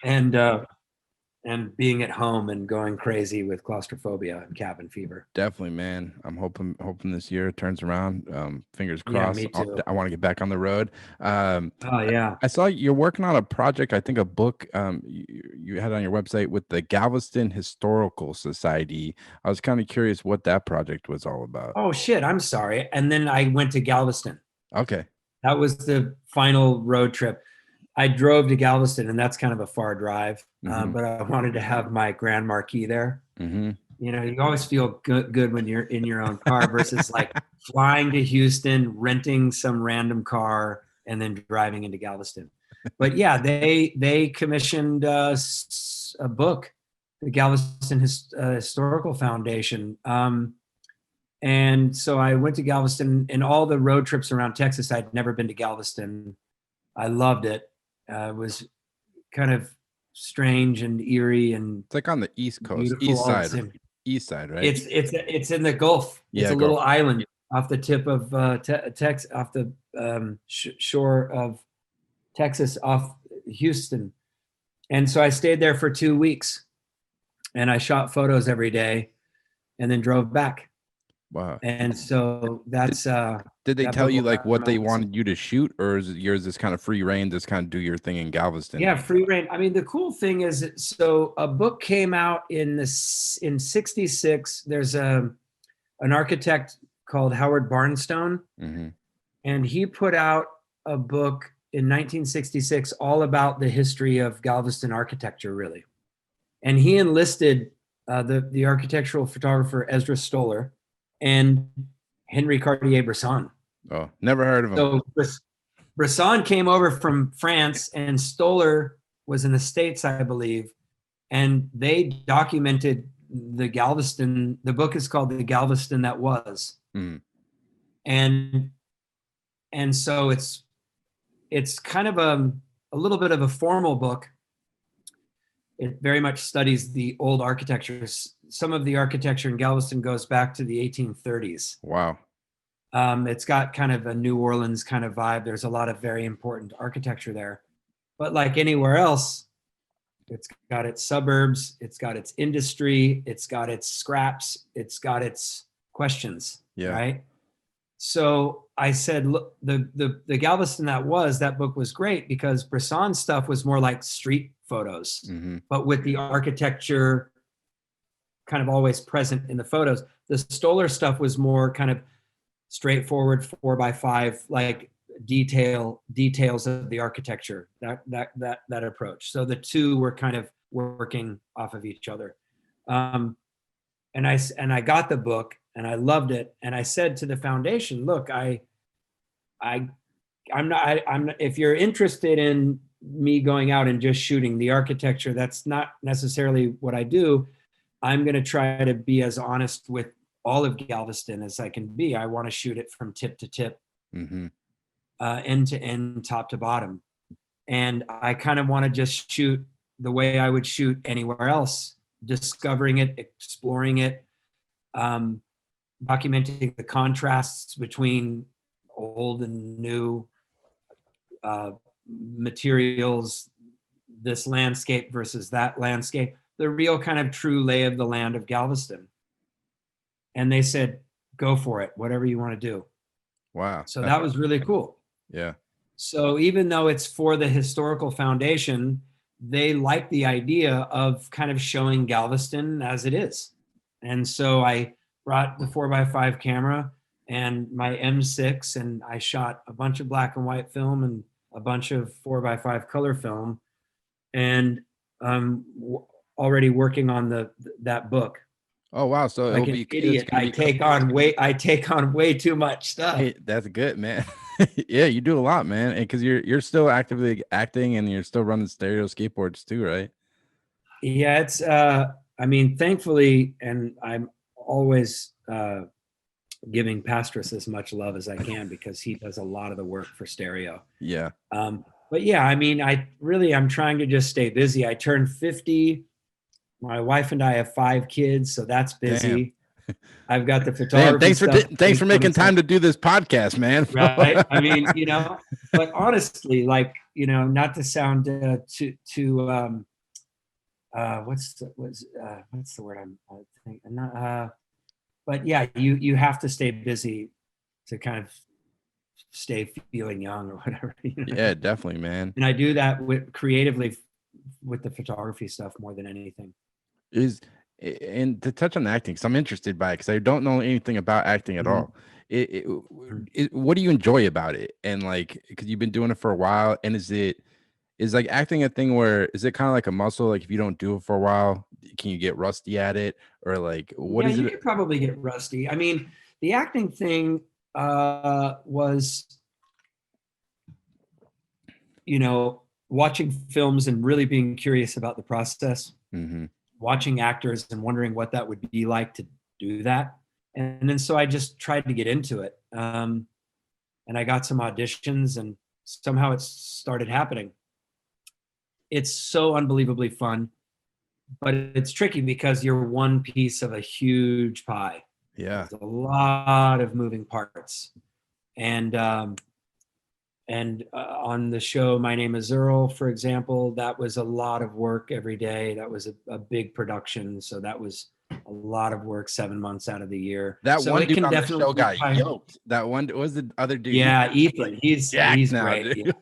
and and being at home and going crazy with claustrophobia and cabin fever. Definitely, man. I'm hoping this year turns around. Fingers Yeah, crossed. me too. I want to get back on the road. Oh yeah. I saw you're working on a project, I think a book, you had on your website with the Galveston Historical Society. I was kind of curious what that project was all about. Oh shit, I'm sorry. And then I went to Galveston. Okay. That was the final road trip. I drove to Galveston, and that's kind of a far drive, Mm-hmm. but I wanted to have my Grand Marquis there. Mm-hmm. You know, you always feel good when you're in your own car versus like flying to Houston, renting some random car, and then driving into Galveston. But yeah, they commissioned a book, the Galveston Historical Foundation. And so I went to Galveston, and all the road trips around Texas. I'd never been to Galveston. I loved it. It was kind of strange and eerie and It's like on the East Coast, beautiful all at the same. East side, right? It's in the Gulf. It's Yeah, a little Gulf. island off the tip of Texas, off the shore of Texas, off Houston. And so I stayed there for 2 weeks, and I shot photos every day, and then drove back. Wow. And so that's Did they that tell book you will like come what they out soon. wanted you to shoot, or is it yours just kind of free reign, just kind of do your thing in Galveston? Yeah, free reign. I mean, the cool thing is, so a book came out in '66. There's an architect called Howard Barnstone, Mm-hmm. and he put out a book in 1966 all about the history of Galveston architecture, really. And he enlisted the architectural photographer Ezra Stoller and Henry Cartier-Bresson. Oh, never heard of them. So Bresson came over from France, and Stoller was in the States, I believe, and they documented the Galveston. The book is called The Galveston That Was. Mm-hmm. And so it's kind of a little bit of a formal book. It very much studies the old architecture. Some of the architecture in Galveston goes back to the 1830s. Wow. It's got kind of a New Orleans kind of vibe. There's a lot of very important architecture there. But like anywhere else, it's got its suburbs, it's got its industry, it's got its scraps, it's got its questions, Yeah. right? So I said, look, the Galveston that book was great because Bresson's stuff was more like street photos, Mm-hmm. but with the architecture kind of always present in the photos. The Stoller stuff was more kind of straightforward 4x5, like details of the architecture, that approach. So the two were kind of working off of each other. And I got the book and I loved it. And I said to the foundation, look, I'm not, if you're interested in me going out and just shooting the architecture, that's not necessarily what I do. I'm going to try to be as honest with all of Galveston as I can be. I want to shoot it from tip to tip, end to end, top to bottom. And I kind of want to just shoot the way I would shoot anywhere else, discovering it, exploring it, documenting the contrasts between old and new materials, this landscape versus that landscape, the real kind of true lay of the land of Galveston. And they said, go for it, whatever you want to do. Wow. So that was really cool. Yeah. So even though it's for the historical foundation, they like the idea of kind of showing Galveston as it is. And so I brought the 4x5 camera and my M6, and I shot a bunch of black and white film and a bunch of 4x5 color film, and I'm already working on that book. Oh wow! So like an idiot, I take on way too much stuff. Hey, that's good, man. Yeah, you do a lot, man, and because you're still actively acting and you're still running stereo skateboards too, right? Yeah, it's I mean, thankfully, and I'm always giving Pastris as much love as I can because he does a lot of the work for stereo. Yeah. But yeah, I mean, I'm trying to just stay busy. I turned 50. My wife and I have 5 kids, so that's busy. Damn. I've got the photography. Damn, thanks for making time to do this podcast, man. Right? I mean, but honestly, like, not to sound too what's the word I'm thinking? But yeah, you have to stay busy to kind of stay feeling young or whatever. Yeah, definitely, man. And I do that creatively with the photography stuff more than anything. And to touch on acting, because I'm interested by it, because I don't know anything about acting at all. What do you enjoy about it? And like, because you've been doing it for a while, and is like acting a thing where is it kind of like a muscle? Like if you don't do it for a while, can you get rusty at it? Or like, what is it? You could probably get rusty. I mean, the acting thing was, watching films and really being curious about the process, watching actors and wondering what that would be like to do that. And then so I just tried to get into it. And I got some auditions and somehow it started happening. It's so unbelievably fun, but it's tricky because you're one piece of a huge pie. Yeah. There's a lot of moving parts. And on the show, My Name is Earl, for example, that was a lot of work every day. That was a big production. So that was a lot of work 7 months out of the year. That so one dude on the show got yoked. That one was the other dude. Yeah, Ethan. He's now, great.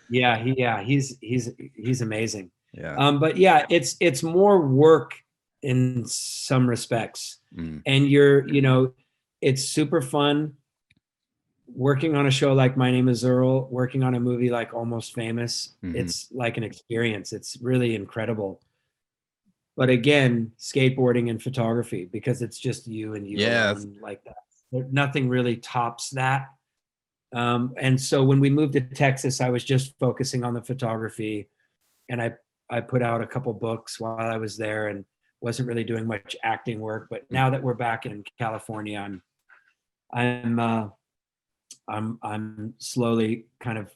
He's amazing. Yeah. But yeah, it's more work in some respects. And it's super fun working on a show like My Name is Earl, working on a movie like Almost Famous. It's like an experience. It's really incredible. But again, skateboarding and photography, because it's just you and you alone like that. Nothing really tops that. And so when we moved to Texas, I was just focusing on the photography, and I put out a couple books while I was there and wasn't really doing much acting work. But now that we're back in California, I'm slowly kind of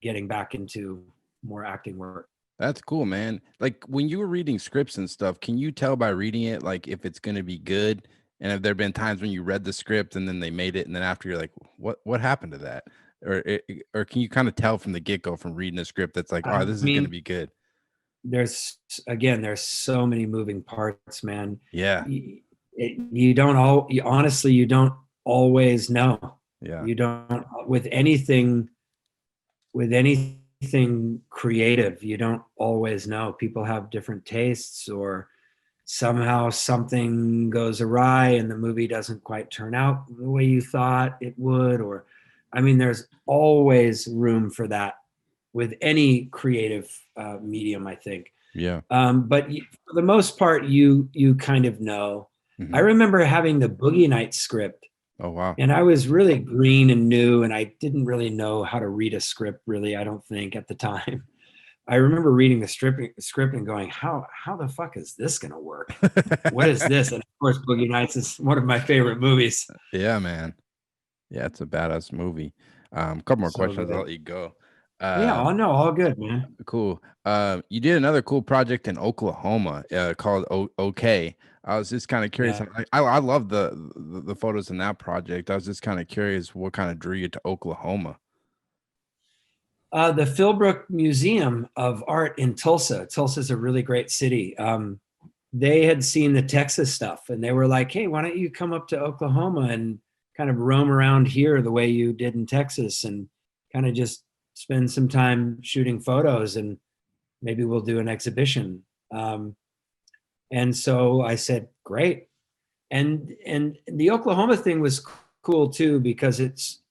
getting back into more acting work. That's cool, man. Like when you were reading scripts and stuff, can you tell by reading it, like if it's going to be good? And have there been times when you read the script and then they made it, and then after you're like, what happened to that? Or can you kind of tell from the get-go from reading the script that's like, oh, this is going to be good? There's so many moving parts, man. Yeah. You don't always know. Yeah. You don't with anything creative, you don't always know. People have different tastes, or somehow something goes awry and the movie doesn't quite turn out the way you thought it would. Or, I mean, there's always room for that with any creative medium, I think. Yeah. But for the most part, you kind of know. I Hmm. remember having the Boogie Nights script, Oh, wow. and I was really green and new, and I didn't really know how to read a script, really, I don't think at the time. I remember reading the script and going, how the fuck is this going to work? What is this? And of course, Boogie Nights is one of my favorite movies. Yeah, man. Yeah, it's a badass movie. Couple more So questions. I'll good. let you go. Yeah, Uh, oh no, all good, man. cool. You did another cool project in Oklahoma, called OK. I was just kind of curious. Yeah. I love the photos in that project. I was just kind of curious what kind of drew you to Oklahoma. The Philbrook Museum of Art in Tulsa. Tulsa's a really great city. They had seen the Texas stuff and they were like, hey, why don't you come up to Oklahoma and kind of roam around here the way you did in Texas and kind of just spend some time shooting photos and maybe we'll do an exhibition. And so I said, great. And the Oklahoma thing was cool too, because it's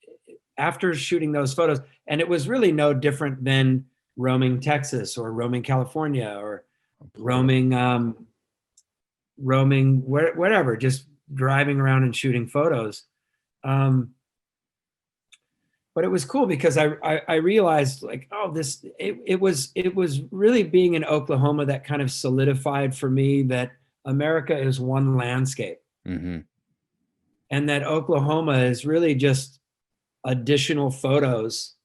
after shooting those photos, and it was really no different than roaming Texas or roaming California or roaming whatever, just driving around and shooting photos. Um, but it was cool because I realized like, oh, it was really being in Oklahoma that kind of solidified for me that America is one landscape Hmm. and that Oklahoma is really just additional photos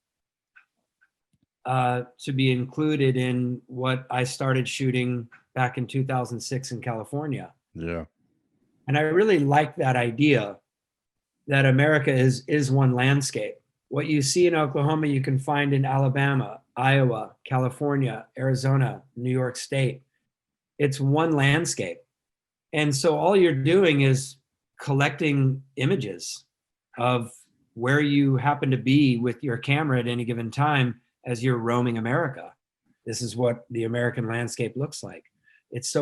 to be included in what I started shooting back in 2006 in California. Yeah. And I really like that idea that America is one landscape. What you see in Oklahoma, you can find in Alabama, Iowa, California, Arizona, New York State. It's one landscape. And so all you're doing is collecting images of where you happen to be with your camera at any given time as you're roaming America. This is what the American landscape looks like. It's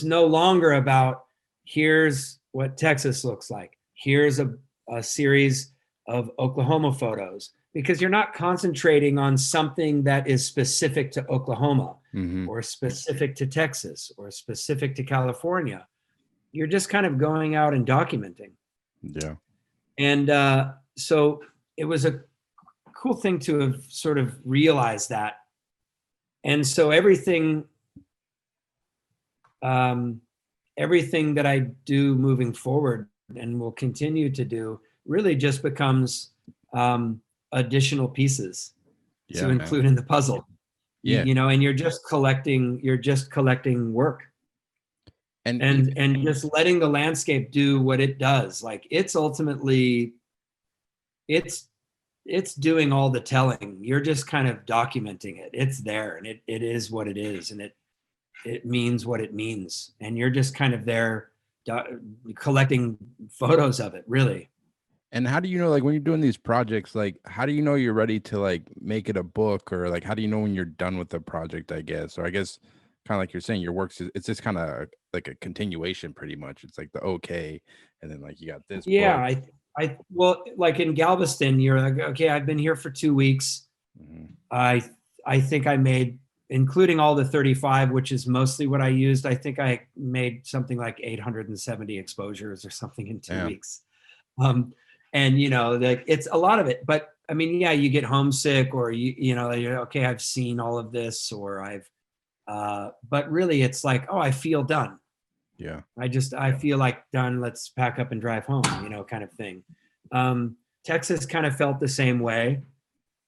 no longer about here's what Texas looks like. Here's a series of Oklahoma photos because you're not concentrating on something that is specific to Oklahoma Hmm. or specific to Texas or specific to California. You're just kind of going out and documenting. Yeah. And so it was a cool thing to have sort of realized that. And so everything that I do moving forward and will continue to do really just becomes additional pieces to Yeah, man. include in the puzzle. Yeah. And you're just collecting work And and just letting the landscape do what it does. Like it's it's doing all the telling. You're just kind of documenting it. It's there and it is what it is and it means what it means. And you're just kind of there collecting photos of it, really. And how do you know, like, when you're doing these projects, like, how do you know you're ready to like make it a book, or like, how do you know when you're done with the project? I guess, or I guess, kind of like you're saying, your works it's just kind of like a continuation, pretty much. It's like the okay, and then like you got this Yeah, book. well, like in Galveston, you're like, okay, I've been here for 2 weeks. Hmm. I I think I made, including all the 35, which is mostly what I used. I think I made something like 870 exposures or something in two Yeah, weeks. Um, and like it's a lot of it. But I mean, yeah, you get homesick, or you're okay. I've seen all of this, or but really, it's like, oh, I feel done. yeah, I feel like done. Let's pack up and drive home, kind of thing. Um, Texas kind of felt the same way.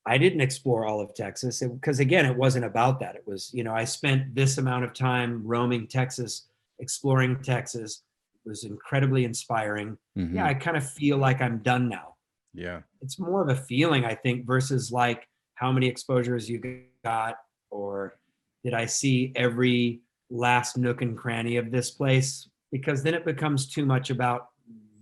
I didn't explore all of Texas because, again, it wasn't about that. It was, I spent this amount of time roaming Texas, exploring Texas. It was incredibly inspiring. Yeah, hmm, I kind of feel like I'm done now. yeah, It's more of a feeling, I think, versus like how many exposures you got, or did I see every last nook and cranny of this place? Because then it becomes too much about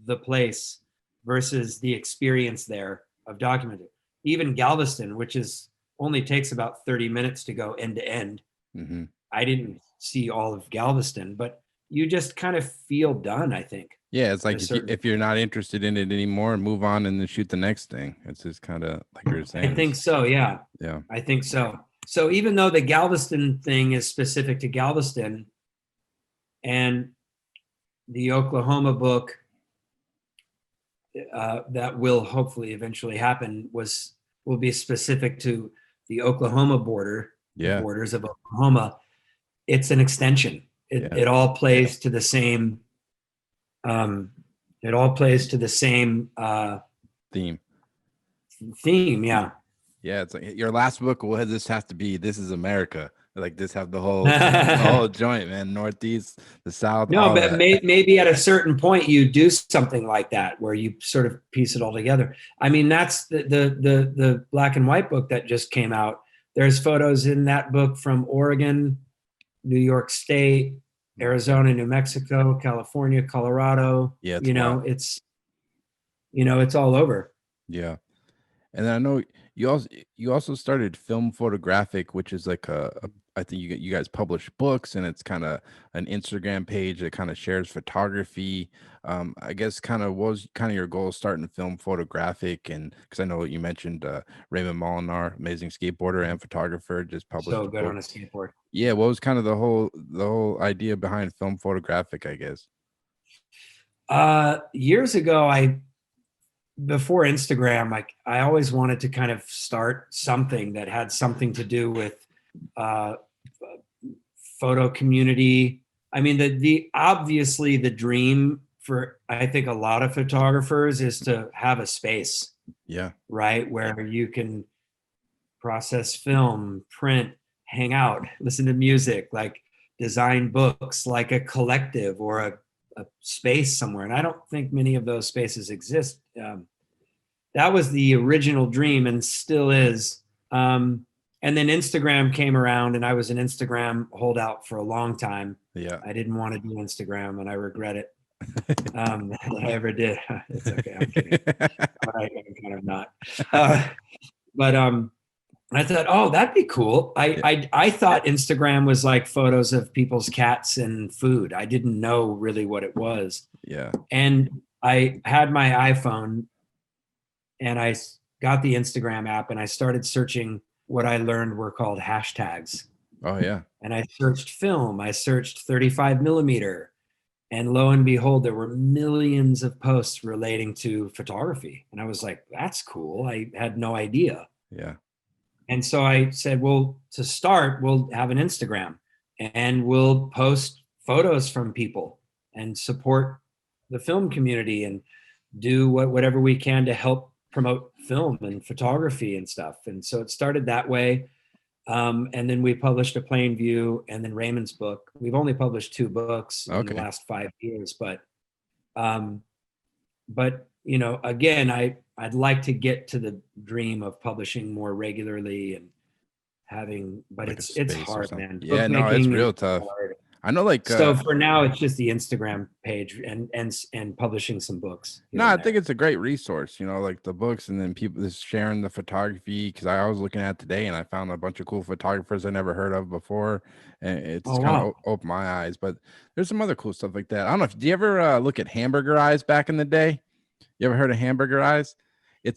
the place versus the experience there of documenting. Even Galveston, which is only takes about 30 minutes to go end to end. hmm. I didn't see all of Galveston, but you just kind of feel done, I think, Yeah, it's at a like certain. if you're not interested in it anymore, move on and then shoot the next thing. It's just kind of like you're I saying. think so, yeah. Yeah, I think so. So even though the Galveston thing is specific to Galveston, and the Oklahoma book that will hopefully eventually happen will be specific to the Oklahoma border, the Yeah. borders of Oklahoma. It's an extension. It all plays to the same. It all plays to the same Theme. theme. Yeah. Yeah, it's like your last book. What this has to be? This is America. Like this have the whole joint, man. Northeast, the South, No, all but that. maybe at a certain point you do something like that where you sort of piece it all together. I mean, that's the black and white book that just came out. There's photos in that book from Oregon, New York State, Arizona, New Mexico, California, Colorado. Yeah, it's wild. It's all over. Yeah. And then I know you also started Film Photographic, which is like I think you guys publish books, and it's kind of an Instagram page that kind of shares photography. I guess kind of was kind of your goal starting Film Photographic, and because I know you mentioned Raymond Molinar, amazing skateboarder and photographer, just published So a good book. on a skateboard. Yeah, what was kind of the whole idea behind Film Photographic, I guess? Years ago, before Instagram, I always wanted to kind of start something that had something to do with uh, photo community. I mean, the obviously the dream for I think a lot of photographers is to have a space, Yeah. right, where you can process film, print, hang out, listen to music, like design books, like a collective or a space somewhere. And I don't think many of those spaces exist. That was the original dream and still is. And then Instagram came around, and I was an Instagram holdout for a long time. Yeah. I didn't want to do Instagram, and I regret it. I ever did. It's okay. I'm kidding. I'm kind of not. But I thought, oh, that'd be cool. I thought Instagram was like photos of people's cats and food. I didn't know really what it was. Yeah. And I had my iPhone, and I got the Instagram app, and I started searching what I learned were called hashtags. Oh yeah. And I searched film, I searched 35 millimeter, and lo and behold, there were millions of posts relating to photography. And I was like, that's cool. I had no idea. Yeah. And so I said, well, to start, we'll have an Instagram and we'll post photos from people and support the film community and do whatever we can to help promote film and photography and stuff. And so it started that way. And then we published A Plain View and then Raymond's book. We've only published 2 books in the last 5 years, but again, I'd like to get to the dream of publishing more regularly and having, but Like it's hard, man. Yeah, no, it's real tough. I know, like so for now it's just the Instagram page and publishing some books. No, I think it's a great resource, like the books, and then people just sharing the photography, because I was looking at today and I found a bunch of cool photographers I never heard of before, and it's kind of opened my eyes. But there's some other cool stuff like that. I don't know do you ever look at Hamburger Eyes back in the day? You ever heard of Hamburger Eyes?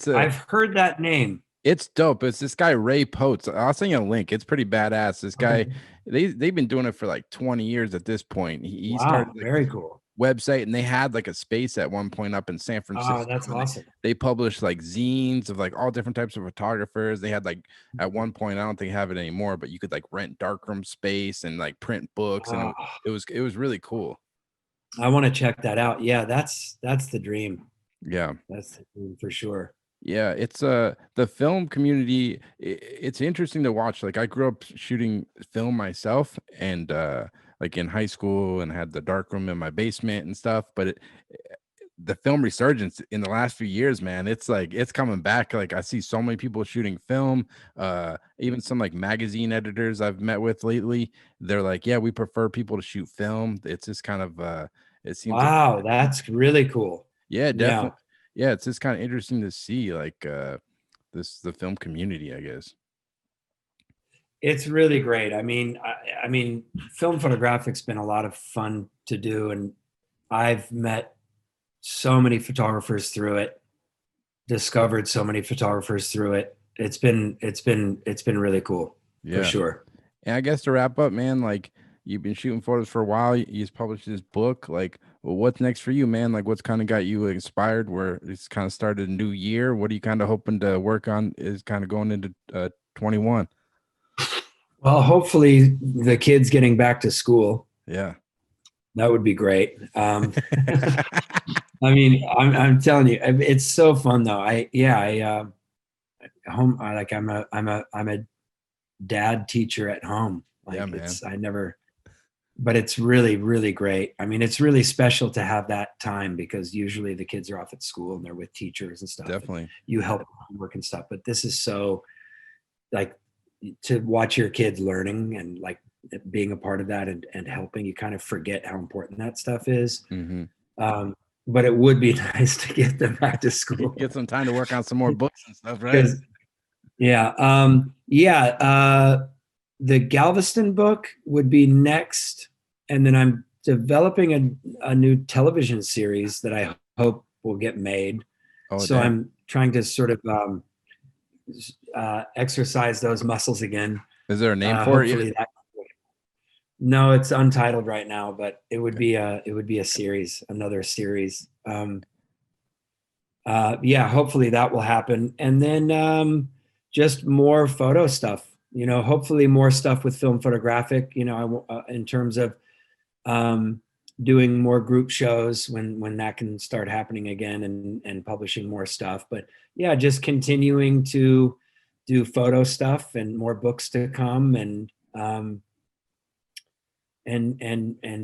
I've heard that name. It's dope. It's this guy, Ray Potes. I'll send you a link. It's pretty badass. This guy, they've been doing it for like 20 years at this point. He started very cool website, and they had like a space at one point up in San Francisco. Oh, that's awesome. They published like zines of like all different types of photographers. They had like at one point, I don't think they have it anymore, but you could like rent darkroom space and like print books, and it was really cool. I want to check that out. Yeah, that's the dream. Yeah, that's the dream for sure. Yeah, it's the film community. It's interesting to watch. Like I grew up shooting film myself, and like in high school, and had the darkroom in my basement and stuff. But the film resurgence in the last few years, man, it's like it's coming back. Like I see so many people shooting film. Even some like magazine editors I've met with lately, they're like, yeah, we prefer people to shoot film. It's just kind of it seems. Wow, that's really cool. Yeah, definitely. Yeah, it's just kind of interesting to see like the film community, I guess. It's really great. I mean, film photographic's been a lot of fun to do, and I've met so many photographers through it, discovered so many photographers through it. It's been really cool. for Yeah. sure. And I guess to wrap up, man, like you've been shooting photos for a while. You just published this book. Like, well, what's next for you, man? Like, what's kind of got you inspired? Where it's kind of started a new year. What are you kind of hoping to work on? Is kind of going into 21. Well, hopefully the kids getting back to school. Yeah. That would be great. I mean, I'm telling you, it's so fun though. I'm a dad teacher at home. Like Yeah, man. but it's really, really great. I mean, it's really special to have that time because usually the kids are off at school and they're with teachers and stuff. Definitely. And you help homework and stuff, but this is so like to watch your kids learning and like being a part of that and helping, you kind of forget how important that stuff is. Mm-hmm. But it would be nice to get them back to school. Get some time to work on some more books and stuff, right? The Galveston book would be next, and then I'm developing a new television series that I hope will get made. I'm trying to sort of exercise those muscles again. Is there a name for it? No, it's untitled right now, but it would be a series, another series. Hopefully that will happen, and then just more photo stuff. Hopefully more stuff with film photographic. In terms of doing more group shows when that can start happening again, and publishing more stuff. But yeah, just continuing to do photo stuff and more books to come, and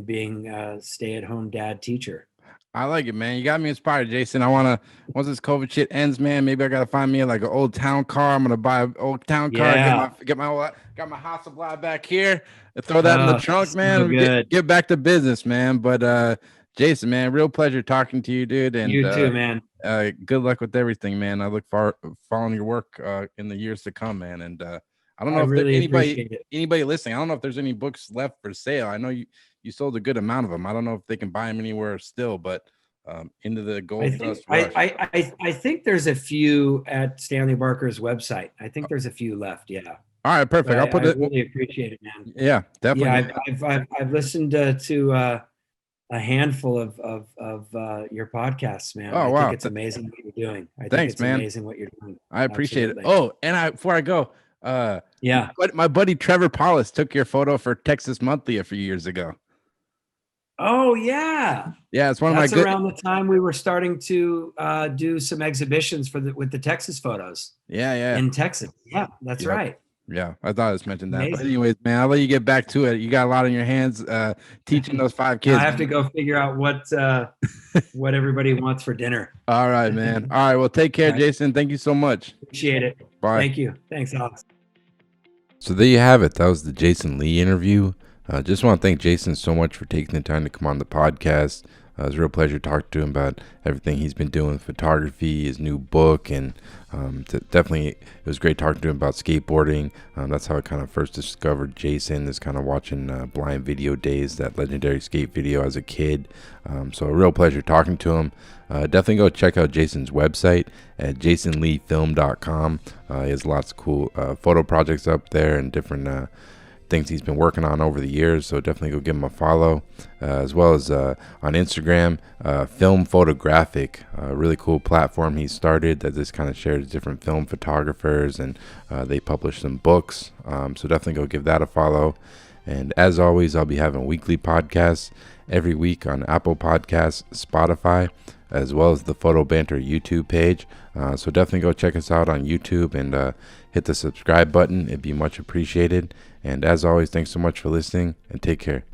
being a stay-at-home dad teacher. I like it, man. You got me inspired, Jason. I want to, once this COVID shit ends, man, maybe I got to find me like an old town car. I'm going to buy an old town car, got my Hasselblad back here, and throw that in the trunk, man. So get back to business, man. But Jason, man, real pleasure talking to you, dude. And you too, man. Good luck with everything, man. I look forward following your work in the years to come, man. And I don't know if really anybody listening, I don't know if there's any books left for sale. I know you sold a good amount of them. I don't know if they can buy them anywhere still, but Into the Gold Dust Rush. I think there's a few at Stanley Barker's website. I think there's a few left. Yeah. All right, perfect. I'll put it. I really appreciate it, man. Yeah, definitely. Yeah, I've listened to a handful of your podcasts, man. Oh, wow. I think it's amazing what you're doing. Thanks, it's man. amazing what you're doing. I appreciate it. Oh, and before I go, but my buddy Trevor Paulus took your photo for Texas Monthly a few years ago. Oh yeah, it's one That's of my around the time we were starting to do some exhibitions with the Texas photos. Yeah, in Texas. Yeah, that's right. Yeah, I thought I just mentioned that. Amazing. But anyways, man, I'll let you get back to it. You got a lot on your hands teaching those 5 kids. I have to go figure out what everybody wants for dinner. All right, man. All right, well, take care, Jason. Thank you so much. Appreciate it. Bye. Thank you. Thanks, Alex. So there you have it. That was the Jason Lee interview. Just want to thank Jason so much for taking the time to come on the podcast. It was a real pleasure talking to him about everything he's been doing with photography, his new book, and definitely it was great talking to him about skateboarding. That's how I kind of first discovered Jason, is kind of watching Blind Video Days, that legendary skate video as a kid. So a real pleasure talking to him. Definitely go check out Jason's website at jasonleefilm.com. He has lots of cool photo projects up there and different things he's been working on over the years, so definitely go give him a follow, as well as on Instagram, Film Photographic, a really cool platform he started that just kind of shares different film photographers, and they publish some books, so definitely go give that a follow. And as always, I'll be having weekly podcasts every week on Apple Podcasts, Spotify, as well as the Photo Banter YouTube page, so definitely go check us out on YouTube and hit the subscribe button. It'd be much appreciated. And as always, thanks so much for listening, and take care.